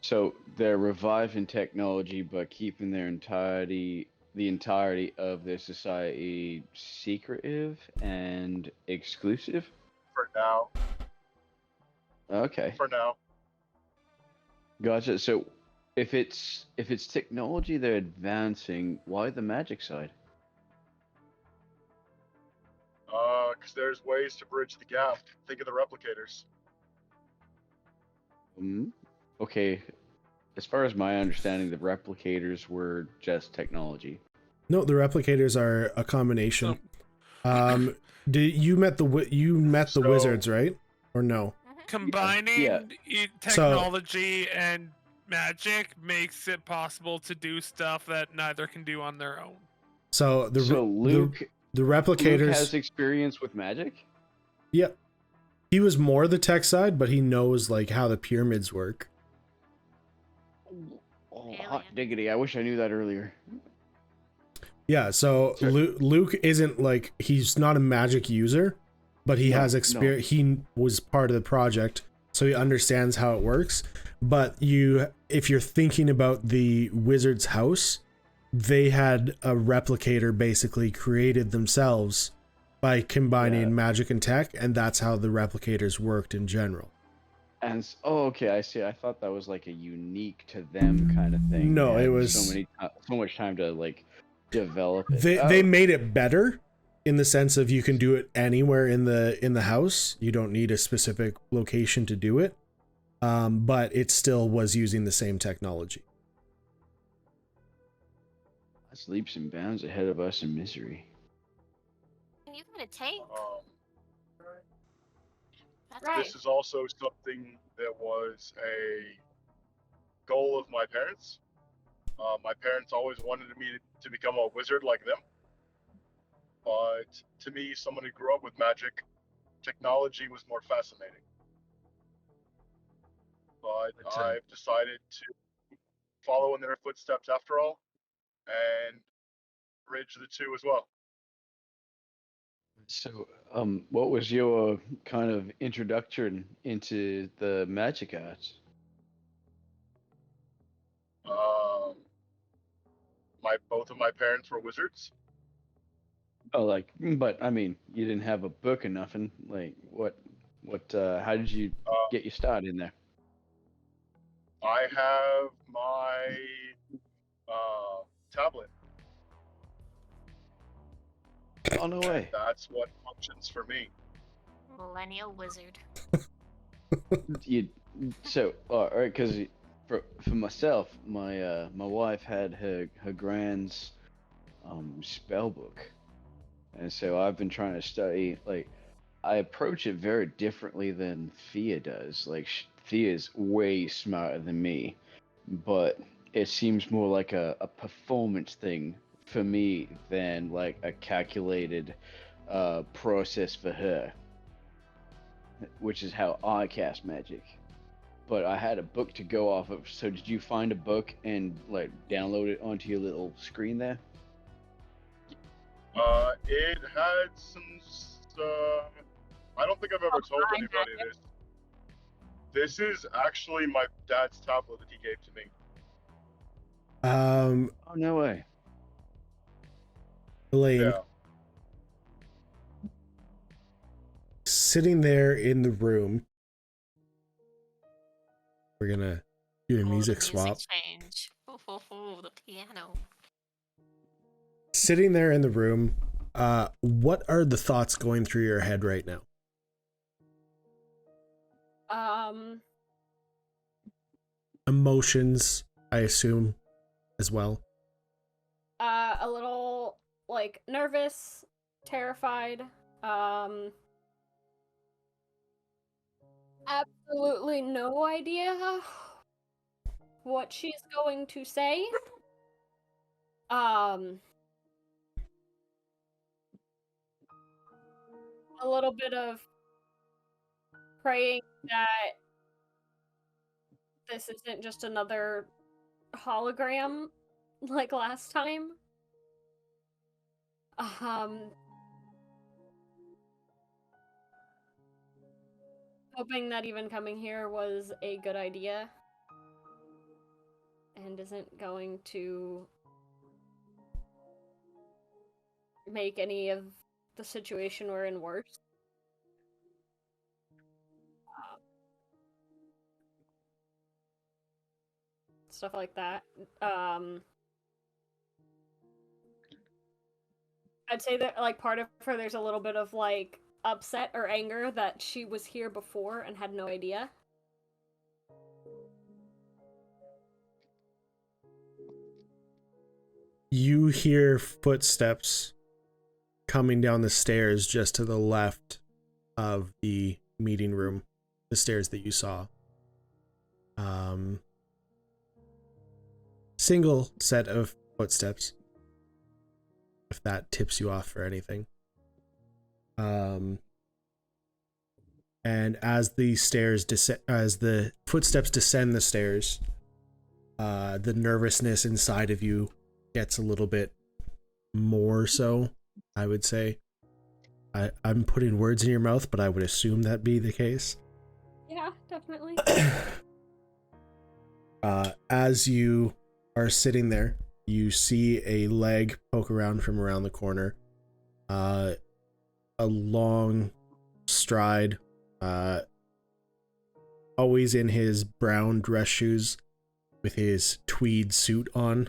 So they're reviving technology, but keeping the entirety of their society secretive and exclusive. For now. Okay, For now. gotcha. So if it's technology they're advancing, why the magic side? Because there's ways to bridge the gap. Think of the replicators. Okay. As far as my understanding, the replicators were just technology. No, the replicators are a combination. You met the So- wizards, right? Or no? Combining Yeah. technology and magic makes it possible to do stuff that neither can do on their own. So the Luke replicators has experience with magic? Yeah. He was more the tech side, but he knows like how the pyramids work. Oh, hot diggity. I wish I knew that earlier. Yeah, so Sure. Luke isn't like he's not a magic user, but he has experience. He was part of the project, so he understands how it works. But if you're thinking about the wizard's house, they had a replicator basically created themselves by combining magic and tech, and that's how the replicators worked in general. And okay, I see. I thought that was like a unique to them kind of thing. No, They it had was so much time to like develop it. They made it better in the sense of you can do it anywhere in the house. You don't need a specific location to do it, but it still was using the same technology. That's leaps and bounds ahead of us in misery. You got a tank? That's Right. This is also something that was a goal of my parents. My parents always wanted me to become a wizard like them. But to me, someone who grew up with magic, technology was more fascinating. But I've decided to follow in their footsteps after all, and bridge the two as well. So, what was your kind of introduction into the magic arts? Both of my parents were wizards. Oh, like, but I mean, you didn't have a book or nothing. Like, how did you get your start in there? I have my tablet. Oh, no way. That's what functions for me. Millennial wizard. All right, because for myself, my wife had her grand's spell book, and so I've been trying to study. Like, I approach it very differently than Thea does. Like, Thea's way smarter than me, but it seems more like a performance thing for me than like a calculated process for her, which is how I cast magic. But I had a book to go off of. So did you find a book and like download it onto your little screen there? It had some. I don't think I've ever told anybody this. This is actually my dad's tablet that he gave to me. Oh, no way. Elaine, Yeah. sitting there in the room, we're gonna do a music swap. Change. Oh, the piano. Sitting there in the room, what are the thoughts going through your head right now? Emotions, I assume, as well. A little like nervous, terrified, absolutely no idea what she's going to say. A little bit of praying that this isn't just another hologram like last time. hoping that even coming here was a good idea and isn't going to make any of the situation we're in worse. Stuff like that. I'd say that, like, part of her, there's a little bit of, like, upset or anger that she was here before and had no idea. You hear footsteps coming down the stairs just to the left of the meeting room, the stairs that you saw. Single set of footsteps, if that tips you off for anything. And as the footsteps descend the stairs, the nervousness inside of you gets a little bit more so, I would say. I'm putting words in your mouth, but I would assume that be the case. Yeah, definitely. As you are sitting there, you see a leg poke around from around the corner. A long stride, always in his brown dress shoes with his tweed suit on.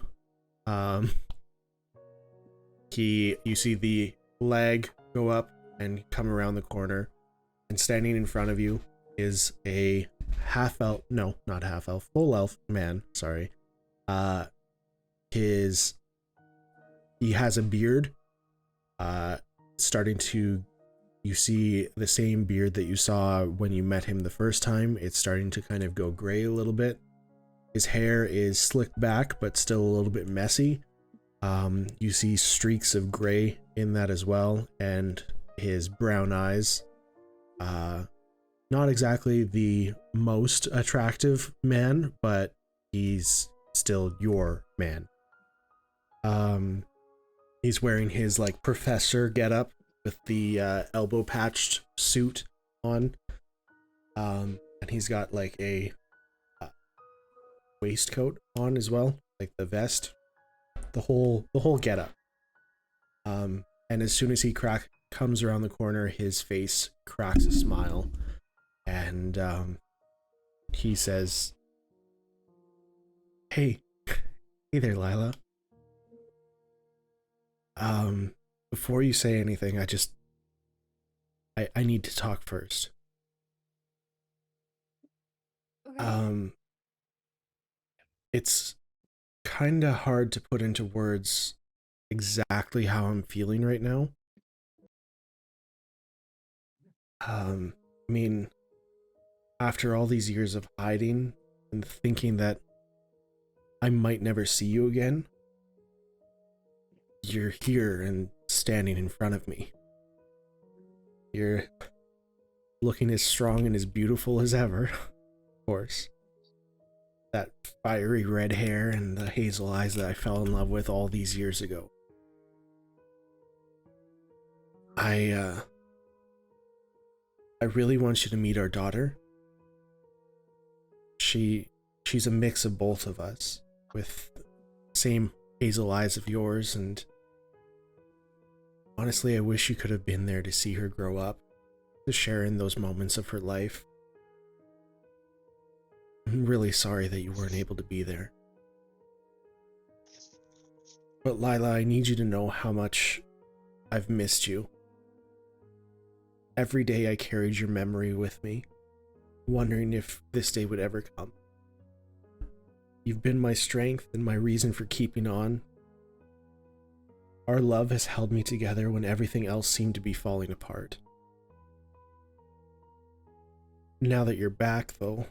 You see the leg go up and come around the corner, and standing in front of you is a full elf man, sorry. He has a beard, you see the same beard that you saw when you met him the first time. It's starting to kind of go gray a little bit. His hair is slicked back, but still a little bit messy. You see streaks of gray in that as well, and his brown eyes. Not exactly the most attractive man, but he's still your man. He's wearing his like professor getup with the elbow patched suit on. And he's got like a waistcoat on as well, like the vest. The whole getup. And as soon as he comes around the corner, his face cracks a smile, and he says, "Hey there, Lila. Before you say anything, I need to talk first. Okay. It's kind of hard to put into words exactly how I'm feeling right now. I mean, after all these years of hiding and thinking that I might never see you again, you're here and standing in front of me. You're looking as strong and as beautiful as ever, of course. That fiery red hair and the hazel eyes that I fell in love with all these years ago. I really want you to meet our daughter. She's a mix of both of us, with same hazel eyes of yours, and honestly, I wish you could have been there to see her grow up, to share in those moments of her life. I'm really sorry that you weren't able to be there. But Lila, I need you to know how much I've missed you. Every day I carried your memory with me, wondering if this day would ever come. You've been my strength and my reason for keeping on. Our love has held me together when everything else seemed to be falling apart. Now that you're back, though,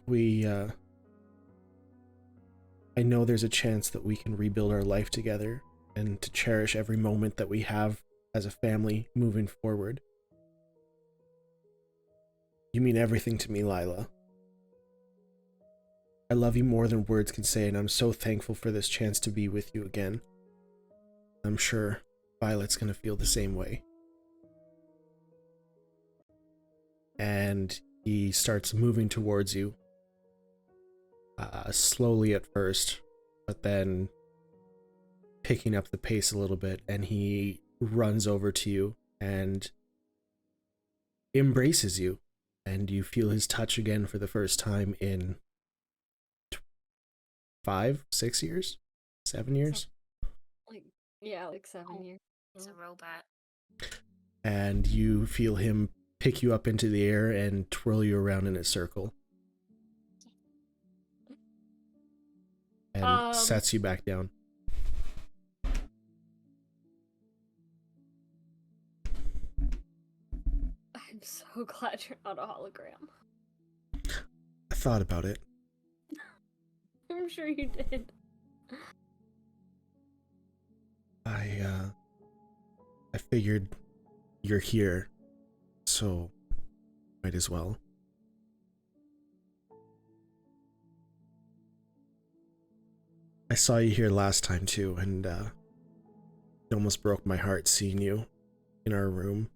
I know there's a chance that we can rebuild our life together and to cherish every moment that we have as a family moving forward. You mean everything to me, Lila. I love you more than words can say, and I'm so thankful for this chance to be with you again. I'm sure Violet's gonna feel the same way. And he starts moving towards you. Slowly at first, but then picking up the pace a little bit, and he runs over to you and embraces you, and you feel his touch again for the first time in 5, 6 years, 7 years. Like 7 years. He's a robot. And you feel him pick you up into the air and twirl you around in a circle. And sets you back down. I'm so glad you're not a hologram. I thought about it. I'm sure you did. I figured you're here, so might as well. I saw you here last time too, and it almost broke my heart seeing you in our room,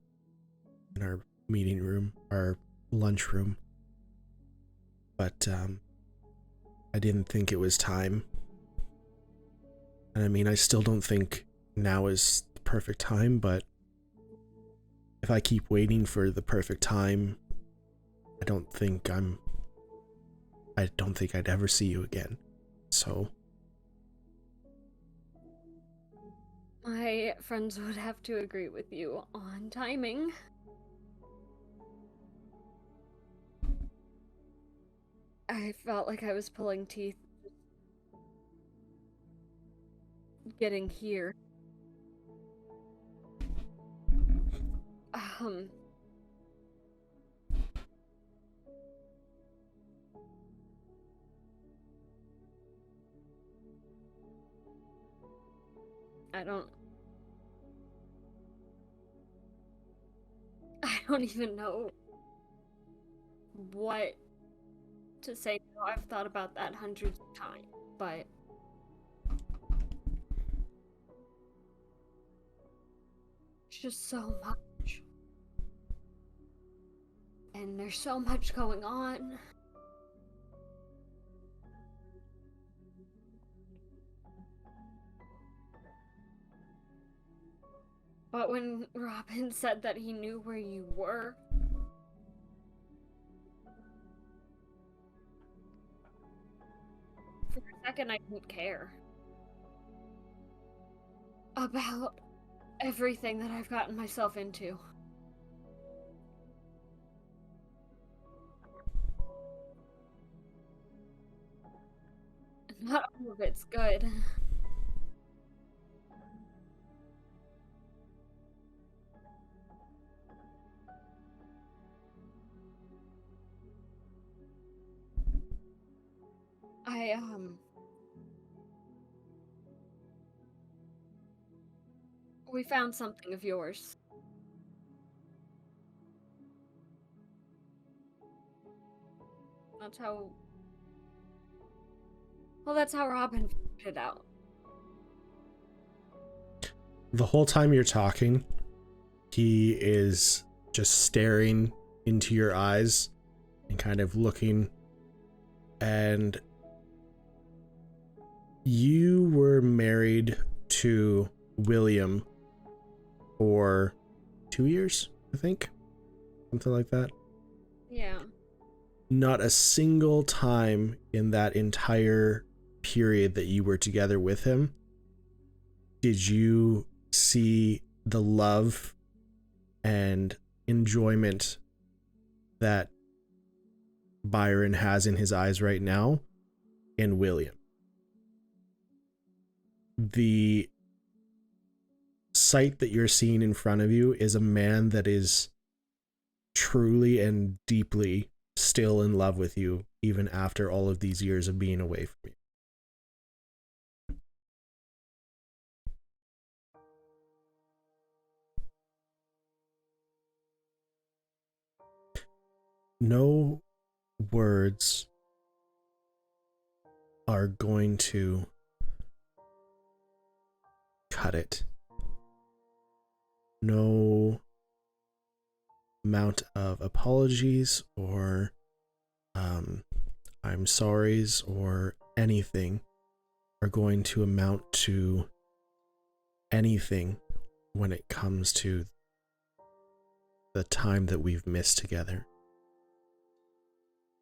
in our meeting room, our lunch room. But I didn't think it was time. And I mean, I still don't think now is the perfect time, but if I keep waiting for the perfect time, I don't think I'd ever see you again. So My friends would have to agree with you on timing. I felt like I was pulling teeth getting here. I don't even know what to say. I've thought about that hundreds of times, but it's just so much. And there's so much going on. But when Robin said that he knew where you were, for a second I didn't care about everything that I've gotten myself into. Not all of it's good. We found something of yours. That's how... Well, that's how Robin figured it out. the whole time you're talking, he is just staring into your eyes and kind of looking. And you were married to William for 2 years, I think. Something like that. Yeah. Not a single time in that entire period that you were together with him did you see the love and enjoyment that Byron has in his eyes right now in William. The sight that you're seeing in front of you is a man that is truly and deeply still in love with you, even after all of these years of being away from you. No words are going to cut it. No amount of apologies or I'm sorry's or anything are going to amount to anything when it comes to the time that we've missed together.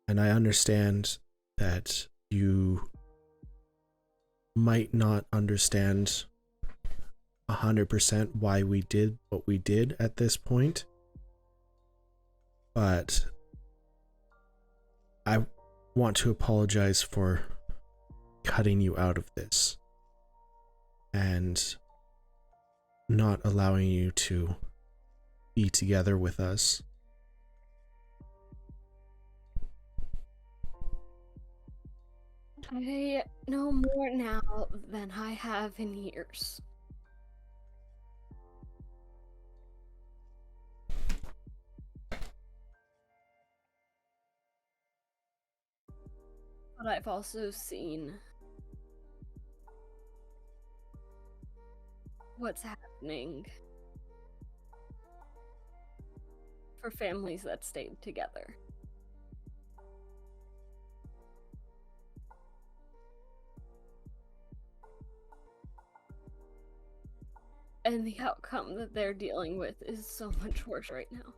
And I understand that you might not understand 100% why we did what we did at this point, but I want to apologize for cutting you out of this and not allowing you to be together with us. I know more now than I have in years. But I've also seen what's happening for families that stayed together. And the outcome that they're dealing with is so much worse right now.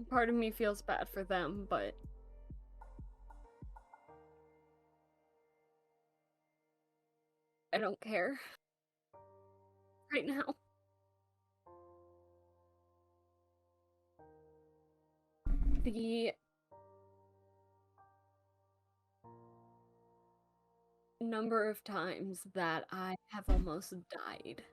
Part of me feels bad for them, but I don't care right now. The number of times that I have almost died.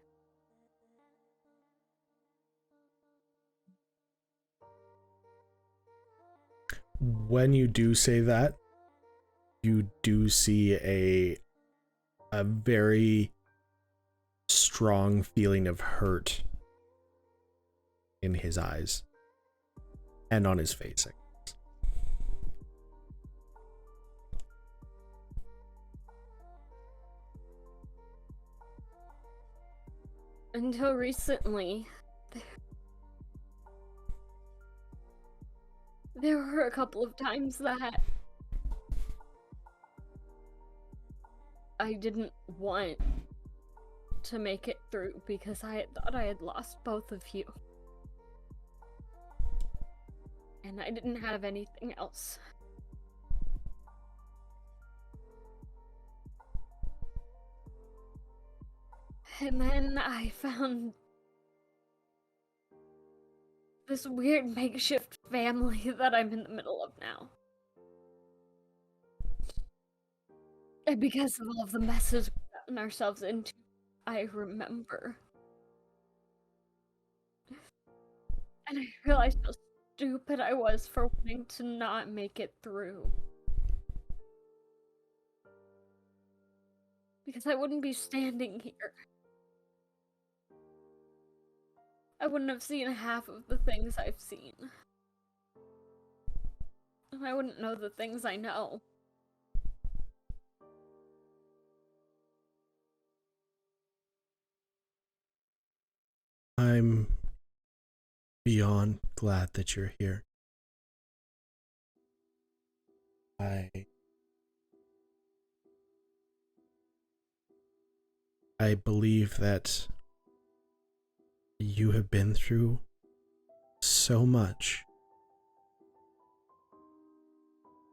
When you do say that, you do see a very strong feeling of hurt in his eyes and on his face. Until recently, there were a couple of times that I didn't want to make it through because I had thought I had lost both of you. And I didn't have anything else. And then I found this weird makeshift family that I'm in the middle of now. And because of all of the messes we've gotten ourselves into, I remember. And I realized how stupid I was for wanting to not make it through. Because I wouldn't be standing here. I wouldn't have seen half of the things I've seen. And I wouldn't know the things I know. I'm beyond glad that you're here. I believe that you have been through so much,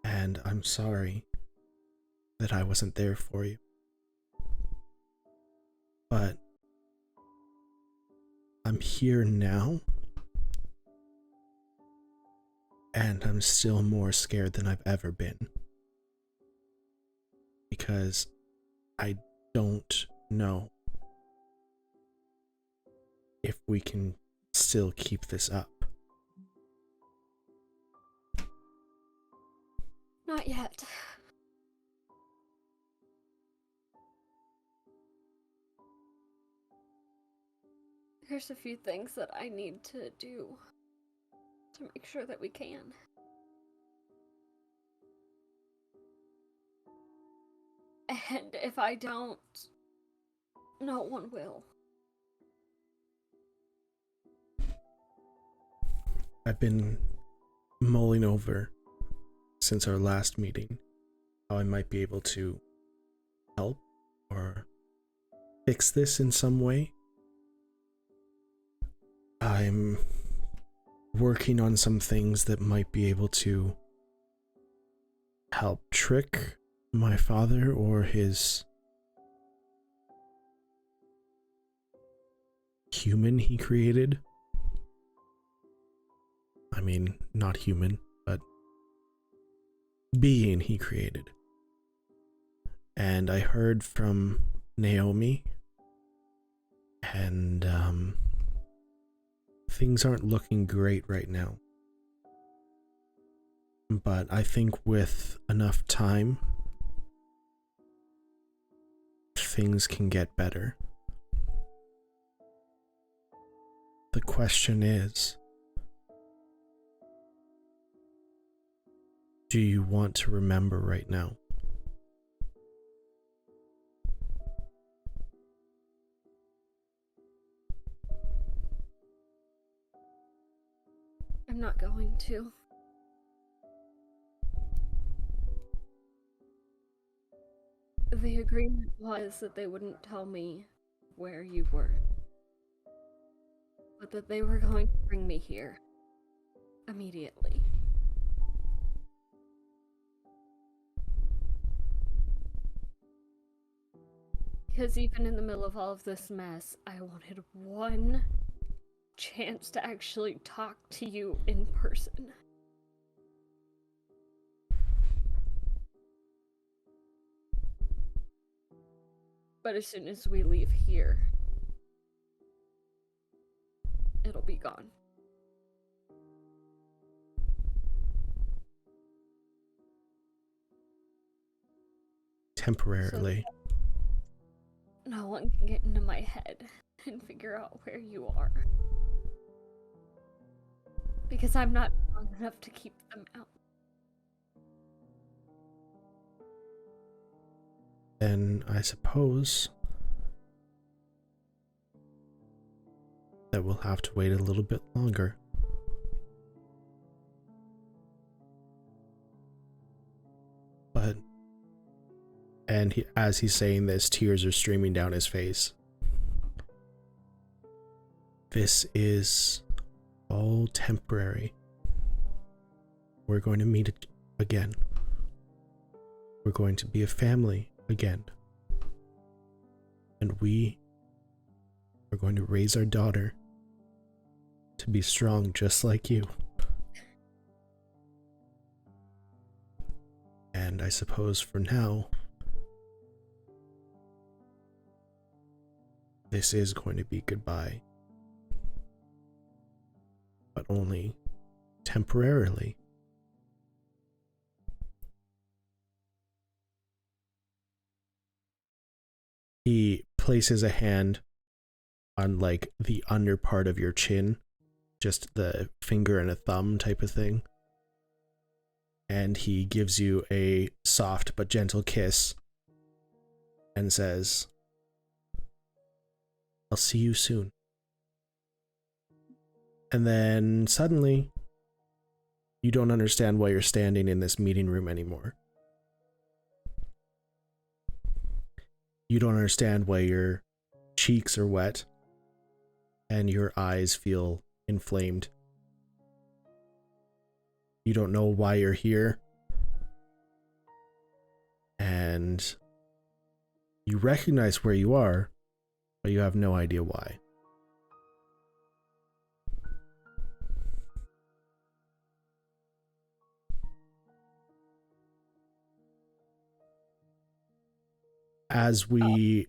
and I'm sorry that I wasn't there for you. But I'm here now, and I'm still more scared than I've ever been. Because I don't know if we can still keep this up. Not yet. There's a few things that I need to do to make sure that we can. And if I don't, no one will. I've been mulling over since our last meeting how I might be able to help or fix this in some way. I'm working on some things that might be able to help trick my father or his human he created. I mean, not human, but being he created. And I heard from Naomi, and things aren't looking great right now. But I think with enough time, things can get better. The question is, do you want to remember right now? I'm not going to. The agreement was that they wouldn't tell me where you were, but that they were going to bring me here immediately. Because even in the middle of all of this mess, I wanted one chance to actually talk to you in person. But as soon as we leave here, it'll be gone. Temporarily. So no one can get into my head and figure out where you are. Because I'm not strong enough to keep them out. Then I suppose that we'll have to wait a little bit longer. But, and as he's saying this, tears are streaming down his face. This is all temporary. We're going to meet again. We're going to be a family again. And we are going to raise our daughter to be strong just like you. And I suppose for now, this is going to be goodbye. But only temporarily. He places a hand on like the under part of your chin, just the finger and a thumb type of thing. And he gives you a soft but gentle kiss and says, "I'll see you soon." And then suddenly, you don't understand why you're standing in this meeting room anymore. You don't understand why your cheeks are wet and your eyes feel inflamed. You don't know why you're here. And you recognize where you are, but you have no idea why. As we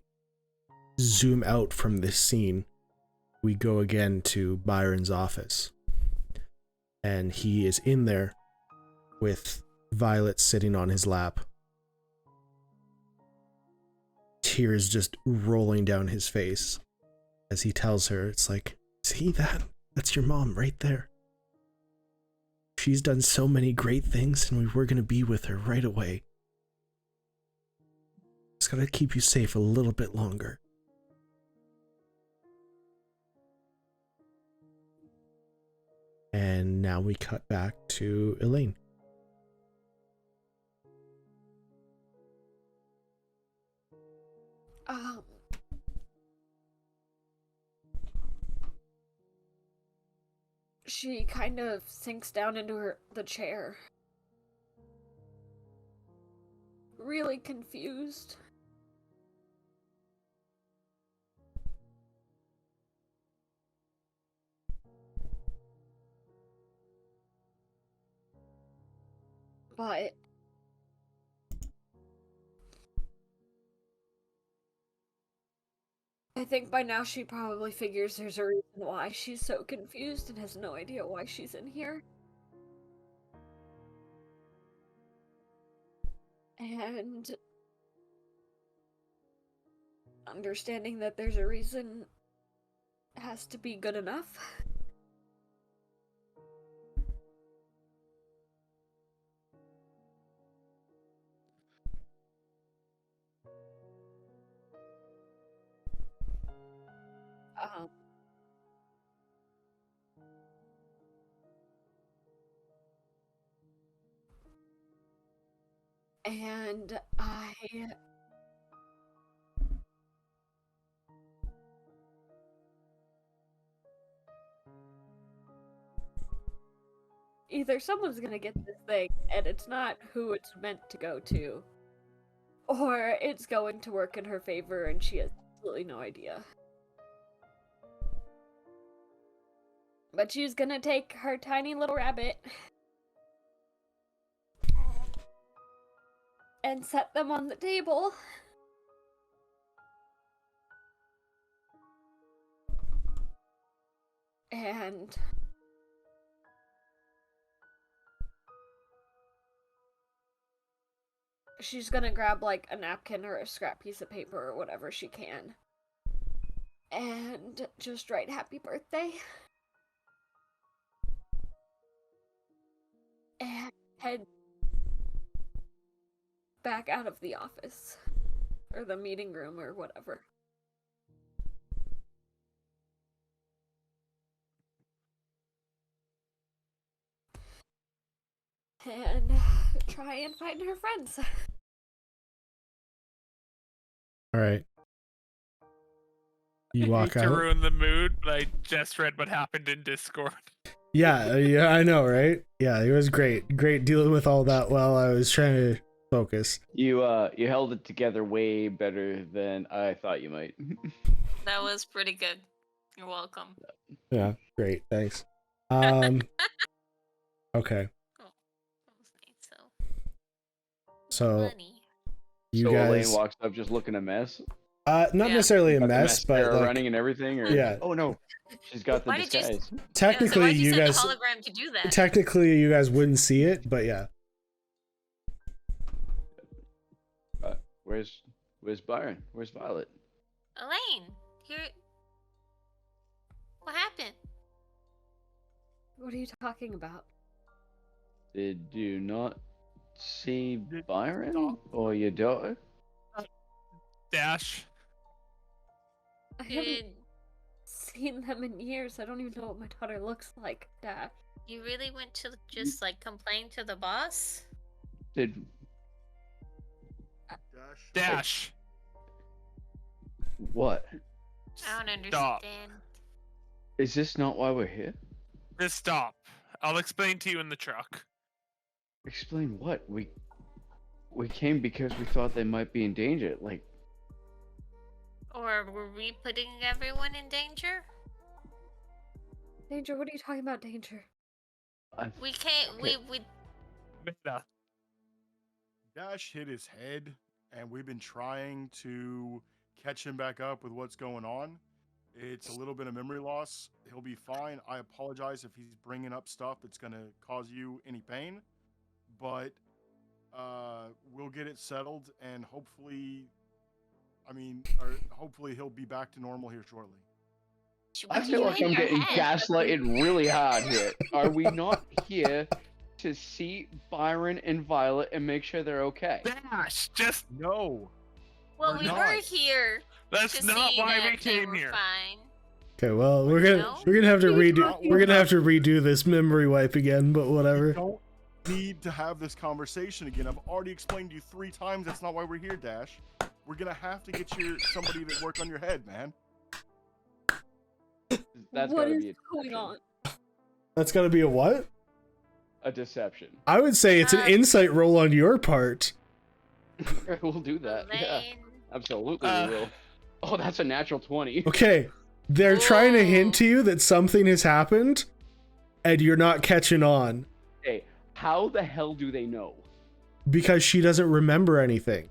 zoom out from this scene, we go again to Byron's office. And he is in there with Violet sitting on his lap. Tears just rolling down his face as he tells her, it's like, see that? That's your mom right there. She's done so many great things and we were going to be with her right away. It's just gotta keep you safe a little bit longer. And now we cut back to Elaine. She kind of sinks down into the chair. Really confused. But I think by now she probably figures there's a reason why she's so confused and has no idea why she's in here. And understanding that there's a reason has to be good enough. And either someone's gonna get this thing and it's not who it's meant to go to, or it's going to work in her favor and she has absolutely no idea. But she's gonna take her tiny little rabbit and set them on the table. And she's gonna grab like a napkin or a scrap piece of paper or whatever she can. And just write happy birthday. And head back out of the office. Or the meeting room or whatever. And try and find her friends. Alright. You walk to out. ruin the mood, but I just read what happened in Discord. Yeah, I know, right? Yeah, it was great. Great dealing with all that while I was trying to focus. You held it together way better than I thought you might. That was pretty good. You're welcome. Yeah, great, thanks. Okay. Oh, that was nice. So Funny. you so guys Elaine walks up just looking a mess. not Yeah. necessarily a Got the mess, but mascara like, running and everything, or Yeah. oh no, she's got the Why did you disguise. technically why'd you send guys the hologram to do that? technically you guys wouldn't see it, but yeah. Where's Byron? Where's Violet? Elaine, here. What happened? What are you talking about? Did you not see Did- Byron Stop. or your daughter? Dash. I haven't Did seen them in years. I don't even know what my daughter looks like, Dash. you really went to just like complain to the boss? Did Dash. what? I don't Stop. understand. Is this not why we're here? Just stop. I'll explain to you in the truck. Explain what? We came because we thought they might be in danger. Like, Or were we putting everyone in danger? Danger, what are you talking about, Danger? We can't. Okay. We Veda. Dash hit his head, and we've been trying to catch him back up with what's going on. It's a little bit of memory loss. He'll be fine. I apologize if he's bringing up stuff that's going to cause you any pain, but we'll get it settled, and hopefully, hopefully he'll be back to normal here shortly. I feel like I'm getting gaslighted really hard here. Are we not here to see Byron and Violet and make sure they're okay? Dash. Just No. Well, We're we not. were here That's to not see why that we they came were here. fine. Okay, well, we're No? gonna have to What are you redo talking we're gonna about? have to redo this memory wipe again, but We whatever. don't need to have this conversation again. I've already explained to you 3 times that's not why we're here, Dash. We're gonna have to get you somebody to work on your head, man. That's What gotta is be a going deception. on? That's gotta be a what? A deception. I would say it's an insight roll on your part. We'll do that. Yeah, Elaine. absolutely we will. Oh, that's a natural 20. Okay, they're trying to hint Whoa. to you that something has happened, and you're not catching on Hey, how the hell do they know? because she doesn't remember anything.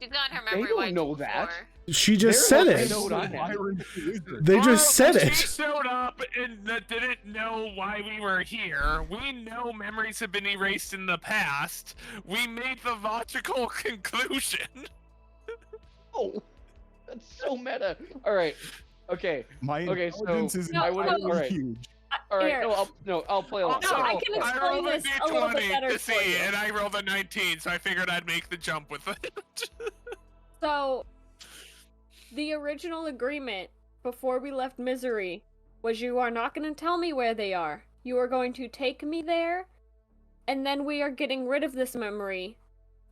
She's gotten her They memory don't wiped know that. before. She just They're said like, I it. know what I am. Byron Wizard. They just said She it. showed up and didn't know why we were here. We know memories have been erased in the past. We made the logical conclusion. Oh, that's so meta. All right. Okay. My Okay, so intelligence is No, incredibly all right. huge. All right. Here. I'll play along. Also, I can explain rolled this a a little bit D20 better to for see, you. and I rolled a 19, so I figured I'd make the jump with it. So, the original agreement before we left Misery was you are not going to tell me where they are. You are going to take me there, and then we are getting rid of this memory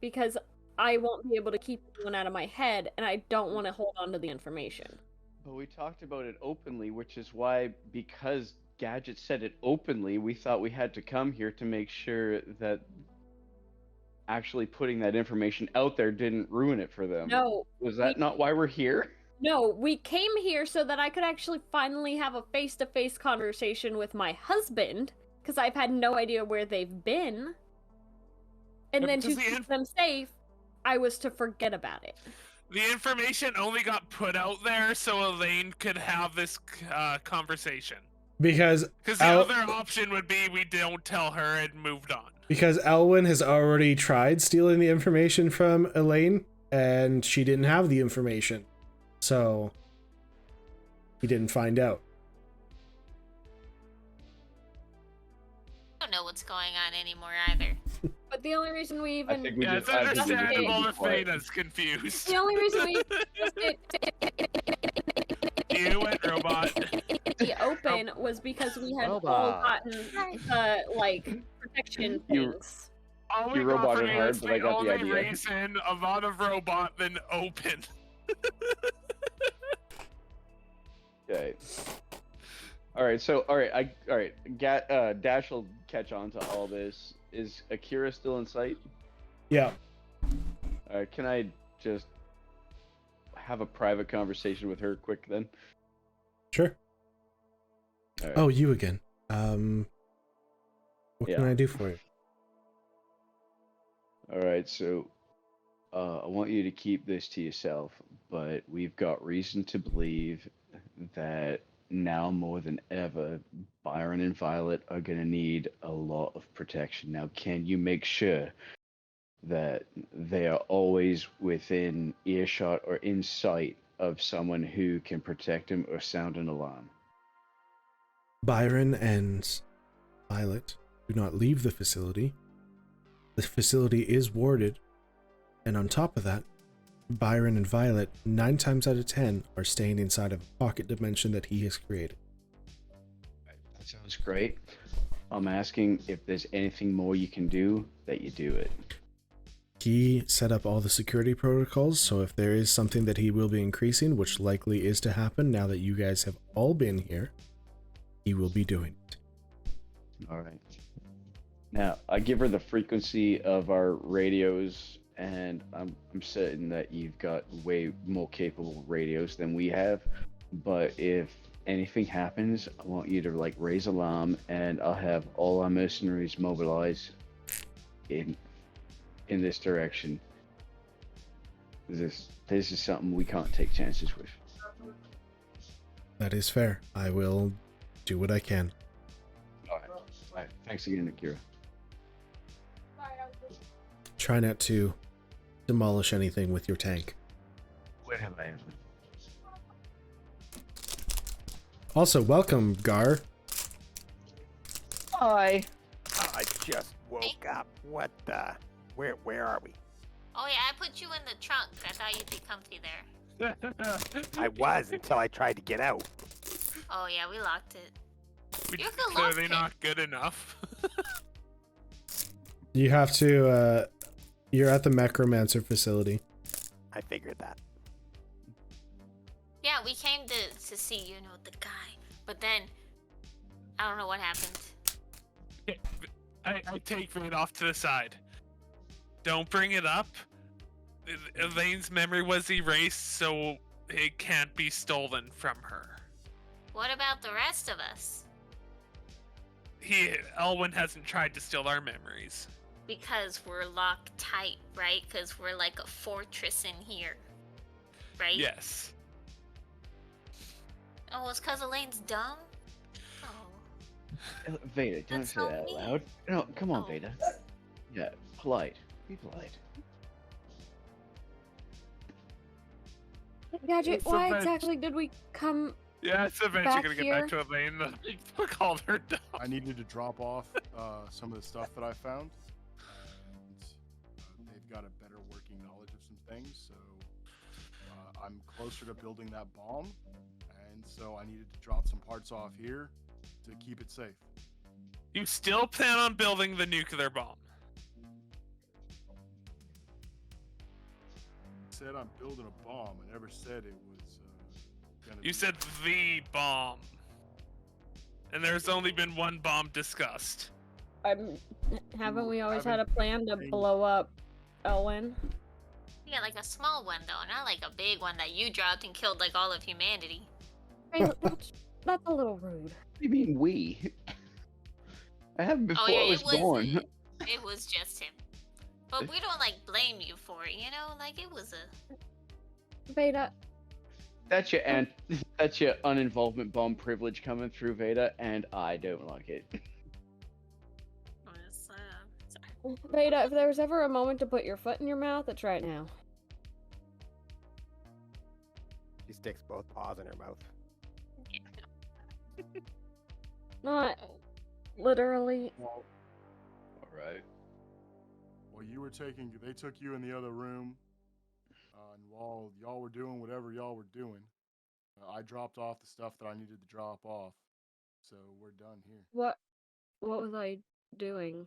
because I won't be able to keep one out of my head, and I don't want to hold on to the information. But we talked about it openly, which is why, because Gadget said it openly, we thought we had to come here to make sure that actually putting that information out there didn't ruin it for them. No, Was that not why we're here? no, we came here so that I could actually finally have a face-to-face conversation with my husband, because I've had no idea where they've been. And Yeah, then to because the keep them safe, I was to forget about it. The information only got put out there so Elaine could have this conversation. Because Because the other option would be we don't tell her and moved on. because Elwyn has already tried stealing the information from Elaine, and she didn't have the information, so he didn't find out. I don't know what's going on anymore either. But the only reason we even think we Yeah, just- it's I think we just understandable need to if be quiet. Veda's confused. the only reason we You went robot. the open was because we had all gotten the protection You- things. All we You got from roboted you hard, is but I the got the only idea. reason a lot of robot than open. Okay. All right. So, all right. Dash will catch on to all this. Is Akira still in sight? Yeah. Can I just have a private conversation with her quick then? Sure. All right. Oh, you again. What can Yeah. I do for you? All right. So, I want you to keep this to yourself, but we've got reason to believe that now more than ever, Byron and Violet are going to need a lot of protection. Now, can you make sure that they are always within earshot or in sight of someone who can protect them or sound an alarm? Byron and Violet do not leave the facility. The facility is warded, and on top of that, Byron and Violet, 9 times out of 10, are staying inside of a pocket dimension that he has created. That sounds great. I'm asking if there's anything more you can do, that you do it. He set up all the security protocols, so if there is something that he will be increasing, which likely is to happen now that you guys have all been here, he will be doing it. All right. Now, I give her the frequency of our radios, and I'm certain that you've got way more capable radios than we have. But if anything happens, I want you to raise alarm, and I'll have all our mercenaries mobilize in this direction. This is something we can't take chances with. That is fair. I will do what I can. All right. Thanks again, Akira. Try not to demolish anything with your tank. Where have I? Also, welcome, Gar. Hi. I just woke up. What the? Where are we? Oh yeah, I put you in the trunk. I thought you'd be comfy there. I was until I tried to get out. Oh yeah, we locked it. Which You're is good clearly lock not good enough. You have to, you're at the Necromancer facility. I figured that. Yeah, we came to see, you know, the guy. But then, I don't know what happened. I take it off to the side. Don't bring it up. Elaine's memory was erased, so it can't be stolen from her. What about the rest of us? Elwyn hasn't tried to steal our memories. Because we're locked tight, right? Because we're like a fortress in here. Right? Yes. Oh, it's because Elaine's dumb? Oh. Veda, don't That's say so that out mean. loud. No, come on, Oh. Veda. Yeah, polite. Be polite. Gadget, It's why a exactly did we come? Yeah, it's eventually Back gonna get here. back to Elaine. The called her dumb. I needed to drop off some of the stuff that I found. And, they've got a better working knowledge of some things, so I'm closer to building that bomb, and so I needed to drop some parts off here to keep it safe. You still plan on building the nuclear bomb? I said I'm building a bomb. I never said it was gonna You be... said the bomb. And there's only been one bomb discussed. Haven't we always haven't had a plan to been- blow up Elwyn? Yeah, like a small one though, not like a big one that you dropped and killed like all of humanity. Hey, that's a little rude. What do you mean we? I happened before Oh yeah, I was born. It was just him. But we don't like blame you for it, you know? Like it was a Veda, That's your that's your uninvolvement bomb privilege coming through, Veda, and I don't like it. I'm just, sorry. Veda, if there was ever a moment to put your foot in your mouth, it's right now. She sticks both paws in her mouth. Not literally. Well, Alright. well, they took you in the other room, and while y'all were doing whatever y'all were doing, I dropped off the stuff that I needed to drop off, so we're done here. What was I doing?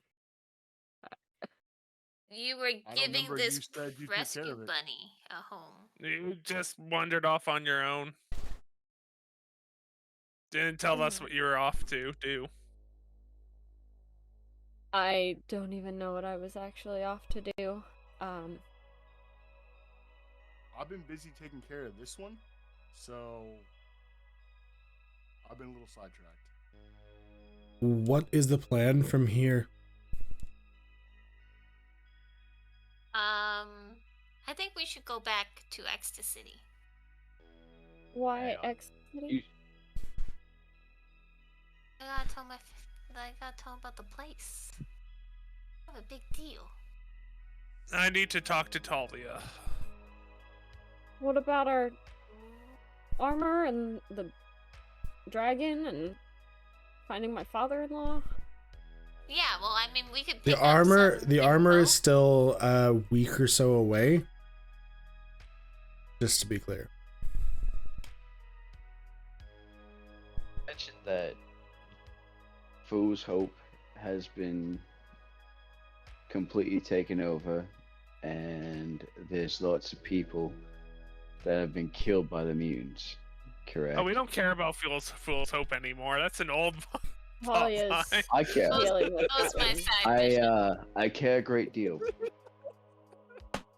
You were I don't giving remember, this you said you took care rescue of it. bunny a home. You just wandered off on your own. Didn't tell us what you were off to do. I don't even know what I was actually off to do. I've been busy taking care of this one, so I've been a little sidetracked. What is the plan from here? I think we should go back to Ecstasy. Why Hang on. X? I gotta tell him about the place. I have a big deal. I need to talk to Talia. What about our armor and the dragon and finding my father-in-law? Yeah, well, I mean, we could. The pick up armor, some the armor info. is still a week or so away. Just to be clear. Mentioned that Fool's Hope has been completely taken over, and there's lots of people that have been killed by the mutants. Correct. Oh, we don't care about Fool's Hope anymore. That's an old Holly is line. I care. dealing with Those my them. side missions. I care a great deal.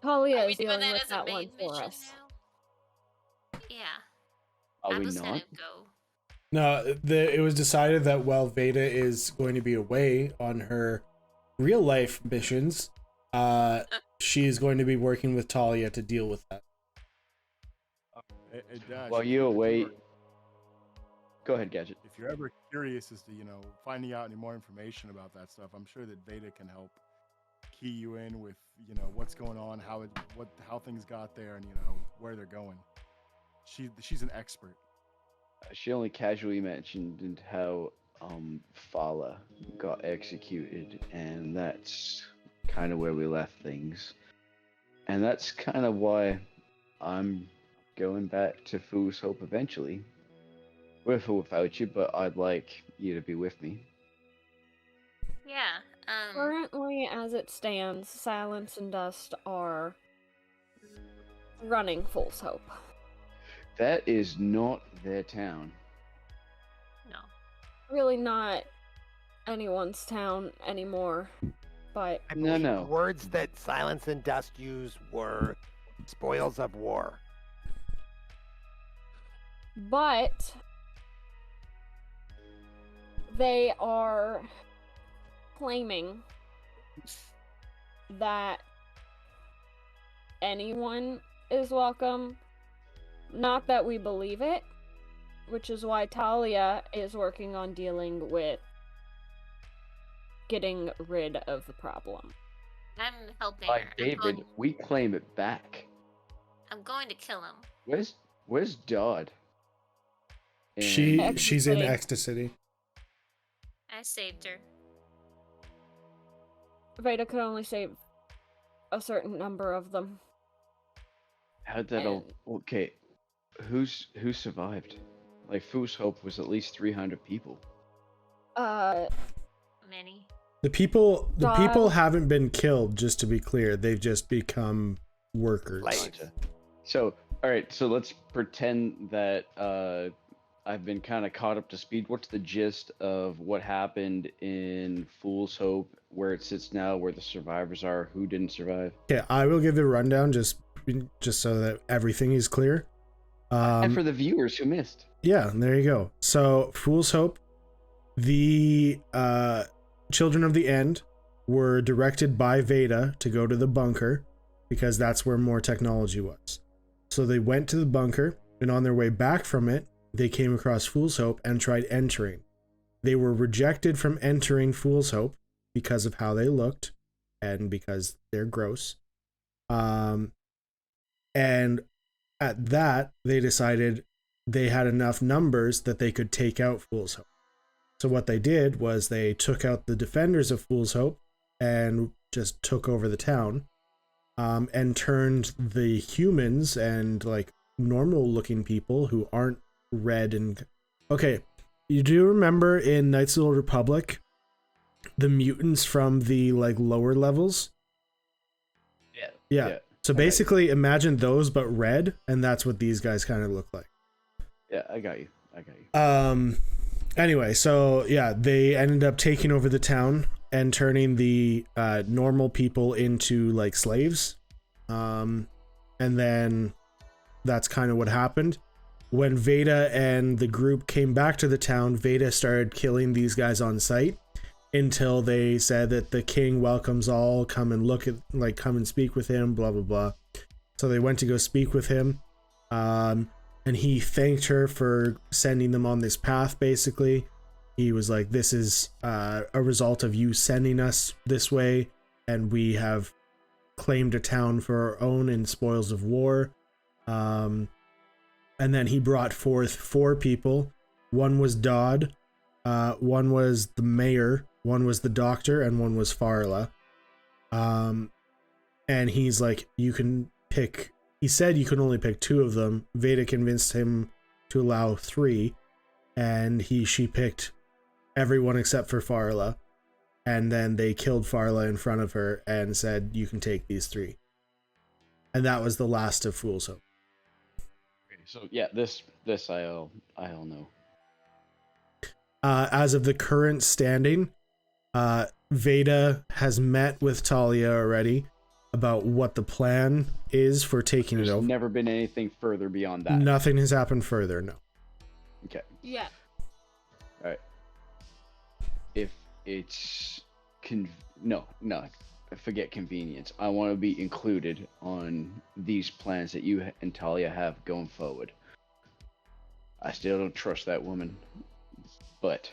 Talia Are we is doing dealing that with as a that one main for mission us. now? Yeah. Are I'm we just not? gonna go. No, it was decided that while Veda is going to be away on her real life missions, she is going to be working with Talia to deal with that. Hey, Dash, While if you're you away, ever- go ahead, Gadget. if you're ever curious as to finding out any more information about that stuff, I'm sure that Veda can help key you in with what's going on, how things got there, and where they're going. She's an expert. She only casually mentioned how Fala got executed, and that's kind of where we left things. And that's kind of why I'm going back to Fool's Hope eventually. With or without you, but I'd like you to be with me. Yeah. Currently, as it stands, Silence and Dust are running Fool's Hope. That is not their town. No. Really not anyone's town anymore, but I No, believe no. the words that Silence and Dust used were spoils of war. but they are claiming that anyone is welcome. Not that we believe it, which is why Talia is working on dealing with getting rid of the problem. I'm helping By her. David, we claim it back. I'm going to kill him. Where's Dodd? She's in Ecstasy. ecstasy. I saved her. Veda could only save a certain number of them. How'd that all? Okay, who survived? Like Fool's Hope was at least 300 people. Many. The people Dodd. haven't been killed, just to be clear. They've just become workers. Slaves. So, all right. So let's pretend that I've been kind of caught up to speed. What's the gist of what happened in Fool's Hope, where it sits now, where the survivors are, who didn't survive? Okay, I will give the rundown just so that everything is clear. And for the viewers who missed. Yeah, there you go. So, Fool's Hope, the Children of the End were directed by Veda to go to the bunker because that's where more technology was. So they went to the bunker, and on their way back from it, they came across Fool's Hope and tried entering. They were rejected from entering Fool's Hope because of how they looked and because they're gross. And at that, they decided they had enough numbers that they could take out Fool's Hope. So what they did was they took out the defenders of Fool's Hope and just took over the town, and turned the humans and like normal looking people who aren't red and... Okay, you do remember in Knights of the Old Republic, the mutants from the like lower levels? Yeah. So basically imagine those but red, and that's what these guys kind of look like. Yeah, I got you. Anyway, so yeah, they ended up taking over the town and turning the normal people into like slaves. And then that's kind of what happened. When Veda and the group came back to the town, Veda started killing these guys on sight until they said that the king welcomes all, come and look at, like, come and speak with him, blah, blah, blah. So they went to go speak with him. And he thanked her for sending them on this path, basically. He was like, this is a result of you sending us this way, and we have claimed a town for our own in spoils of war. And then he brought forth 4 people. One was Dodd, one was the mayor, one was the doctor, and one was Farla. And he's like, you can pick... He said you could only pick 2 of them. Veda convinced him to allow 3, and she picked everyone except for Farla. And then they killed Farla in front of her and said, you can take these 3. And that was the last of Fool's Hope. So yeah, this I'll know. As of the current standing, Veda has met with Talia already about what the plan is for taking There's it over. never been anything further beyond that. Nothing has happened further, no. Okay. Yeah. All right. If it's forget convenience. I want to be included on these plans that you and Talia have going forward. I still don't trust that woman, but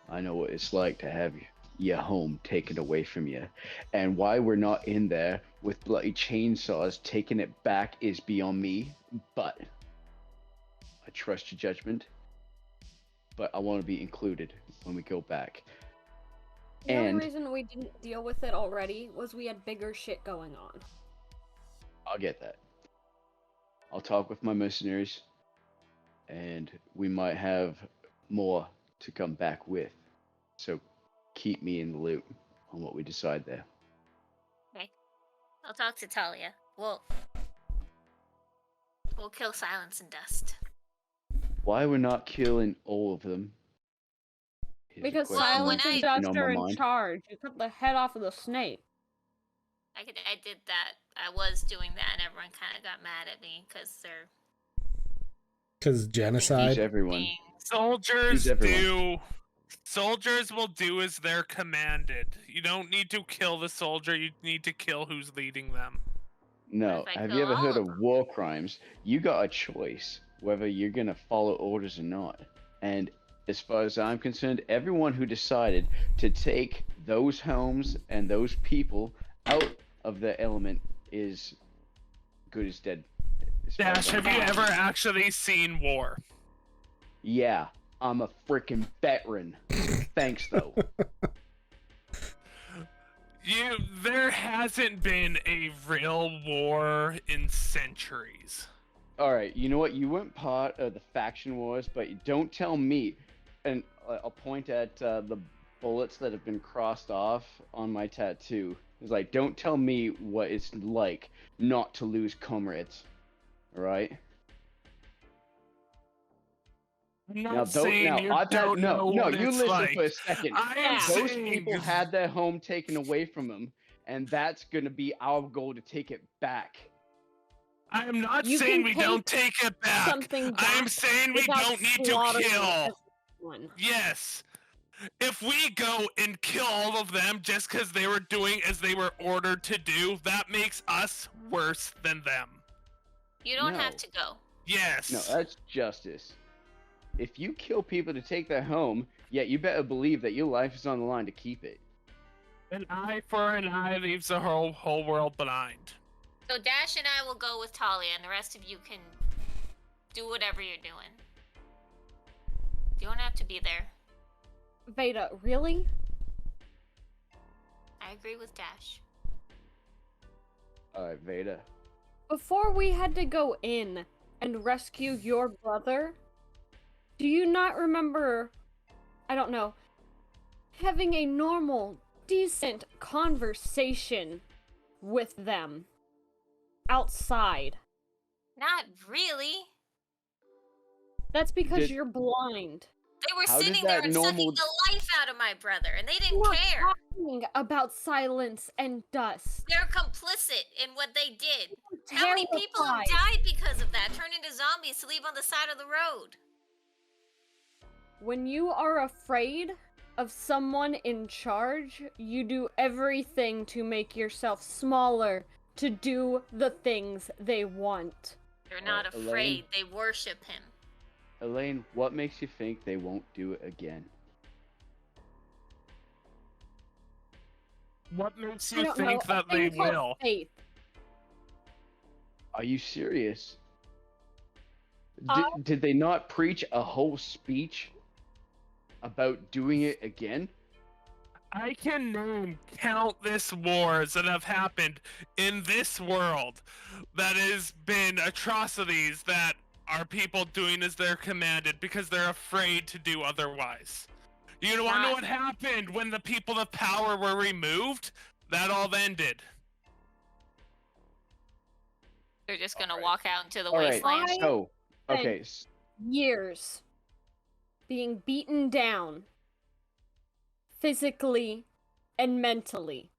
I know what it's like to have your home taken away from you. And why we're not in there with bloody chainsaws taking it back is beyond me, but I trust your judgment. But I want to be included when we go back. The only reason we didn't deal with it already was we had bigger shit going on. I'll get that. I'll talk with my mercenaries, and we might have more to come back with. So keep me in the loop on what we decide there. Okay. I'll talk to Talia. We'll kill Silence and Dust. Why we're not killing all of them? is a Because question Silence that's and been Dust on my are in mind. charge. You cut the head off of the snake. I did that. I was doing that, and everyone kind of got mad at me because they're Because Who's genocide. everyone? being. Soldiers Who's everyone? do. Soldiers will do as they're commanded. You don't need to kill the soldier. You need to kill who's leading them. No. if I Have kill you ever all heard of of war crimes? You got a choice whether you're gonna follow orders or not. And as far as I'm concerned, everyone who decided to take those homes and those people out of the element is good as dead. as far as Dash, I'm have you concerned. ever actually seen war? Yeah, I'm a freaking veteran. Thanks though. There hasn't been a real war in centuries. All right, you know what? You weren't part of the faction wars, but don't tell me. And I'll point at the bullets that have been crossed off on my tattoo. It's like, don't tell me what it's like not to lose comrades. All right? I'm not Now, saying you don't know what you it's listen like. for a second. I am Those saying people had their home taken away from them, and that's gonna be our goal to take it back. I am not You saying can we don't take it back. Something I am back saying we without don't need to slaughtering kill. everyone. Yes. If we go and kill all of them just because they were doing as they were ordered to do, that makes us worse than them. You don't No. have to go. Yes. No, that's justice. If you kill people to take their home, yet you better believe that your life is on the line to keep it. An eye for an eye leaves the whole world behind. So Dash and I will go with Talia, and the rest of you can do whatever you're doing. You don't have to be there. Veda, really? I agree with Dash. Alright, Veda. Before we had to go in and rescue your brother, do you not remember, I don't know, having a normal, decent conversation with them outside? Not really. That's because Did- you're blind. They were How did sitting there that and sucking normal- the life out of my brother, and they didn't We're care. talking about Silence and Dust. They're complicit in what they did. How many people have Terrified. died because of that? Turned into zombies to leave on the side of the road. When you are afraid of someone in charge, you do everything to make yourself smaller to do the things they want. They're not Elaine? afraid. They worship him. Elaine, what makes you think they won't do it again? What makes I you don't know, think a that they thing called will? faith. Are you serious? I- Did they not preach a whole speech about doing it again? I can name countless wars that have happened in this world that has been atrocities that are people doing as they're commanded because they're afraid to do otherwise. You want to know what happened when the people of power were removed? That all ended. They're just gonna Alright. walk out into the Alright, wasteland. so, Thank- okay, Years being beaten down physically and mentally.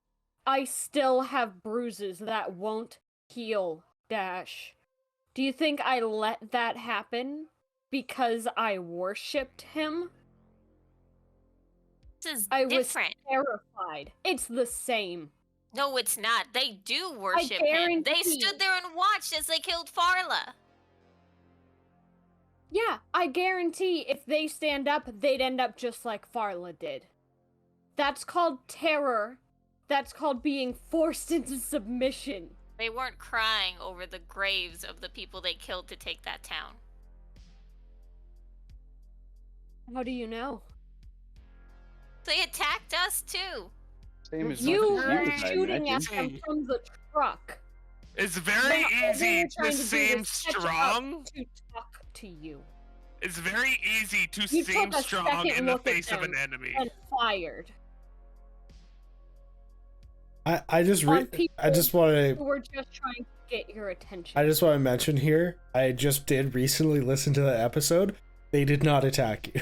I still have bruises that won't heal, Dash. Do you think I let that happen because I worshipped him? This is I was different. terrified. It's the same. No, it's not. They do worship him. They guarantee- stood there and watched as they killed Farla. Yeah, I guarantee if they stand up, they'd end up just like Farla did. That's called terror. That's called being forced into submission. They weren't crying over the graves of the people they killed to take that town. How do you know? They attacked us too. same as You much as were I shooting at imagine. them from the truck. It's very But all easy they're to trying do seem is catch up strong. to talk to you. It's very easy to You seem took a strong second in the look at face of an them enemy. and fired I just on people I just want who to were just trying to get your attention. I just want to mention here, I just did recently listen to that episode. They did not attack you.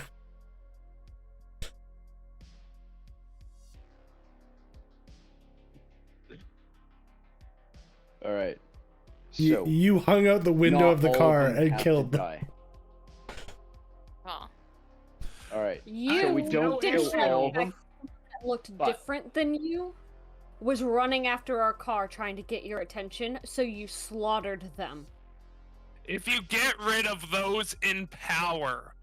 All right. You, So you hung out the window not of the all car them and have to killed them. die. Well, All right. You So we don't didn't kill have all of a them. that looked but- different than you was running after our car trying to get your attention, so you slaughtered them. If you get rid of those in power,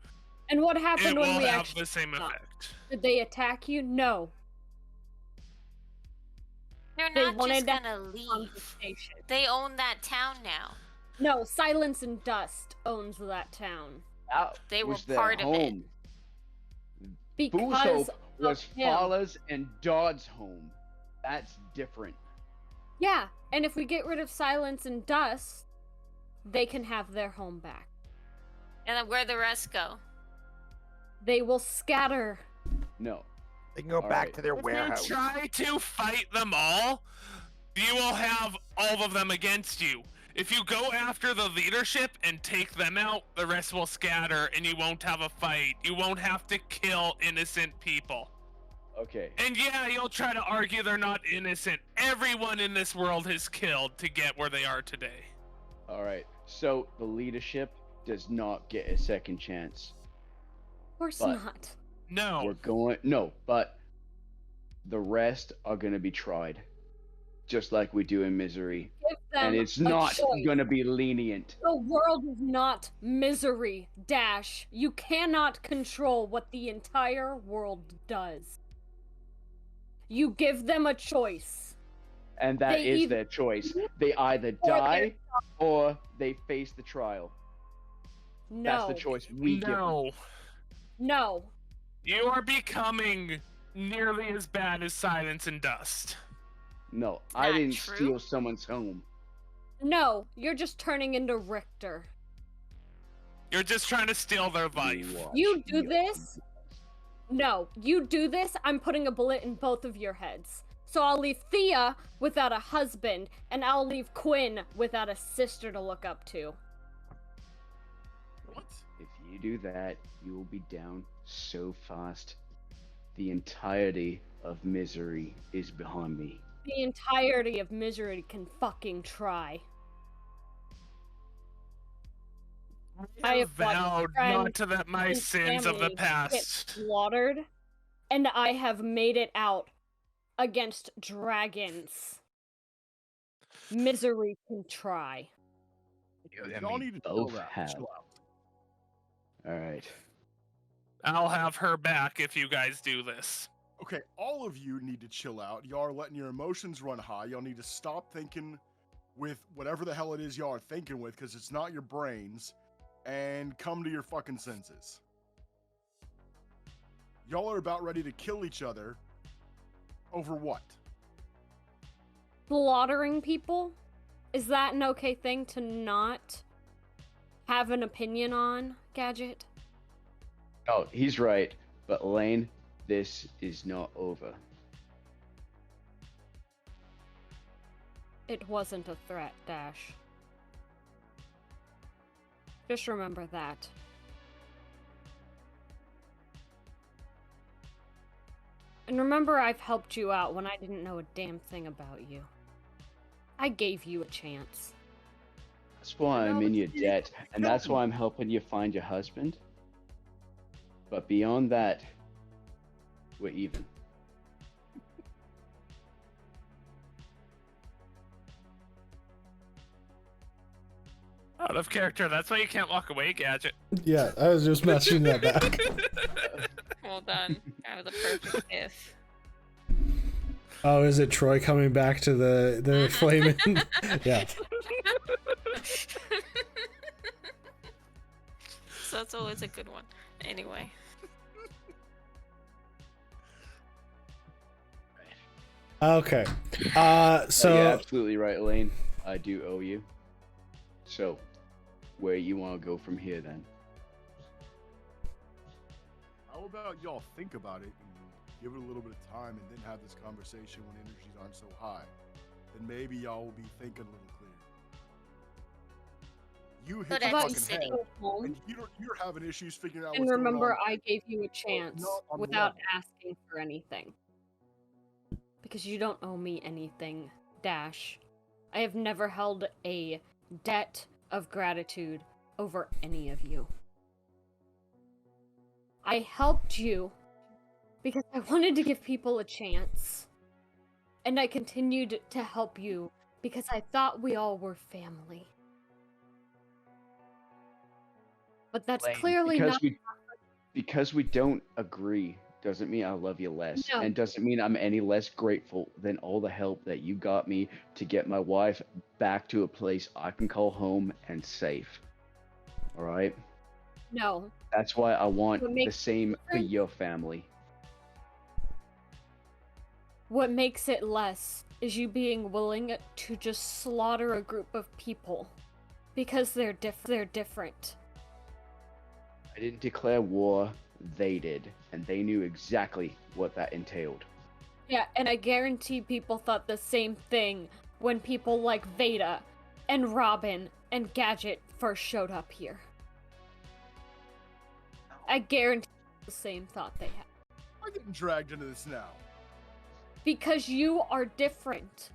And what it happened will when we have actually the same stopped? effect. Did they attack you? No. they're They not wanted just that gonna On the leave. station. They own that town now. No, Silence and Dust owns that town. That They were was their part of it. home. Because Boozhope was of him. Fala's and Dodd's home. That's different. Yeah, and if we get rid of Silence and Dust, they can have their home back. And then where'd the rest go? They will scatter. No. They can go All back right. to their If you warehouse. try to fight them all, you will have all of them against you. If you go after the leadership and take them out, the rest will scatter and you won't have a fight. You won't have to kill innocent people. Okay. And yeah, you'll try to argue they're not innocent. Everyone in this world is killed to get where they are today. All right. So the leadership does not get a second chance. Of course But- not. No. But the rest are gonna be tried, just like we do in Misery, Give them and it's a not choice. gonna be lenient. The world is not Misery, Dash. You cannot control what the entire world does. You give them a choice. And that They is either- their choice. They either die or they face the trial. No. That's the choice we give them. No. No. You are becoming nearly as bad as Silence and Dust. No, I Not didn't true. steal someone's home. No. You're just turning into Richter. You're just trying to steal their life. Watch You do me. this? No. You do this, I'm putting a bullet in both of your heads. So I'll leave Thea without a husband, and I'll leave Quinn without a sister to look up to. What? If you do that, you will be down so fast. The entirety of Misery is behind me. The entirety of Misery can fucking try. I have watched vowed friends not to let my and sins of the family get past. slaughtered, and I have made it out against dragons. Misery can try. Y'all need to chill both out. have. Chill out. All right. I'll have her back if you guys do this. Okay, all of you need to chill out. Y'all are letting your emotions run high. Y'all need to stop thinking with whatever the hell it is y'all are thinking with, because it's not your brains, and come to your fucking senses. Y'all are about ready to kill each other over what? Slaughtering people? Is that an okay thing to not have an opinion on, Gadget? Oh, he's right. But Lane, this is not over. It wasn't a threat, Dash. Just remember that. And remember, I've helped you out when I didn't know a damn thing about you. I gave you a chance. That's why I'm No, in your it's- debt, and that's why I'm helping you find your husband. But beyond that, we're even. Out of character, that's why you can't walk away, Gadget. Yeah, I was just mentioning that back. Well done. That was a perfect if. Oh, is it Troy coming back to the flaming? Yeah. So that's always a good one. Anyway. Okay. Oh, So you're absolutely right, Lane. I do owe you. So, where you want to go from here then? How about y'all think about it and give it a little bit of time and then have this conversation when energies aren't so high? Then maybe y'all will be thinking a little clearer. You hit But the at fucking least head, city. and you're having issues figuring out And what's remember, going on. I gave you a chance not without unravel. asking for anything. Because you don't owe me anything, Dash. I have never held a debt of gratitude over any of you. I helped you because I wanted to give people a chance. And I continued to help you because I thought we all were family. But that's Lane, clearly because not. because we don't agree doesn't mean I love you less, No. and doesn't mean I'm any less grateful than all the help that you got me to get my wife back to a place I can call home and safe. All right? No. That's why I want What the makes same for difference- your family. What makes it less is you being willing to just slaughter a group of people because they're different. I didn't declare war, they did, and they knew exactly what that entailed. Yeah, and I guarantee people thought the same thing when people like Veda and Robin and Gadget first showed up here. I guarantee the same thought they had. I'm getting dragged into this now. Because you are different.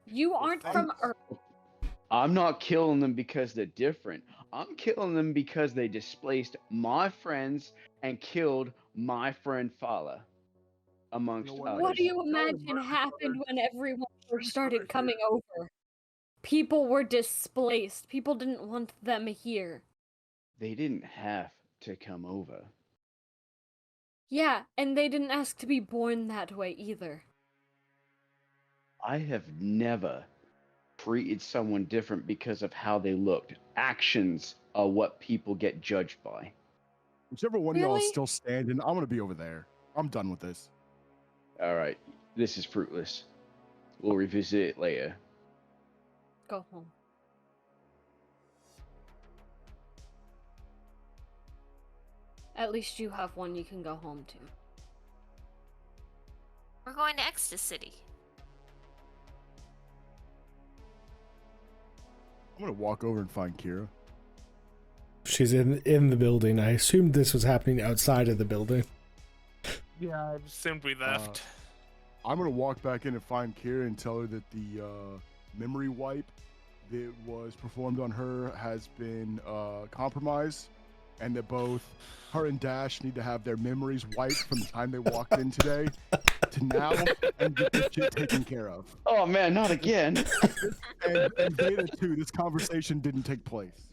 You aren't from Earth. I'm not killing them because they're different. I'm killing them because they displaced my friends and killed my friend Fala, amongst You know what? others. What do you Y'all imagine murdered happened others. when everyone first She's started right coming over? People were displaced. People didn't want them here. They didn't have to come over. Yeah, and they didn't ask to be born that way either. I have never treated someone different because of how they looked. Actions are what people get judged by. Whichever one of y'all is Really? still standing, I'm gonna be over there. I'm done with this. All right, this is fruitless. We'll revisit it later. Go home. At least you have one you can go home to. We're going to Exodus City. I'm gonna walk over and find Kira. She's in the building. I assumed this was happening outside of the building. Yeah, I assumed we left. I'm gonna walk back in and find Kira and tell her that the memory wipe that was performed on her has been compromised, and that both her and Dash need to have their memories wiped from the time they walked in today to now and get this shit taken care of. Oh man, not again. And Veda too, this conversation didn't take place.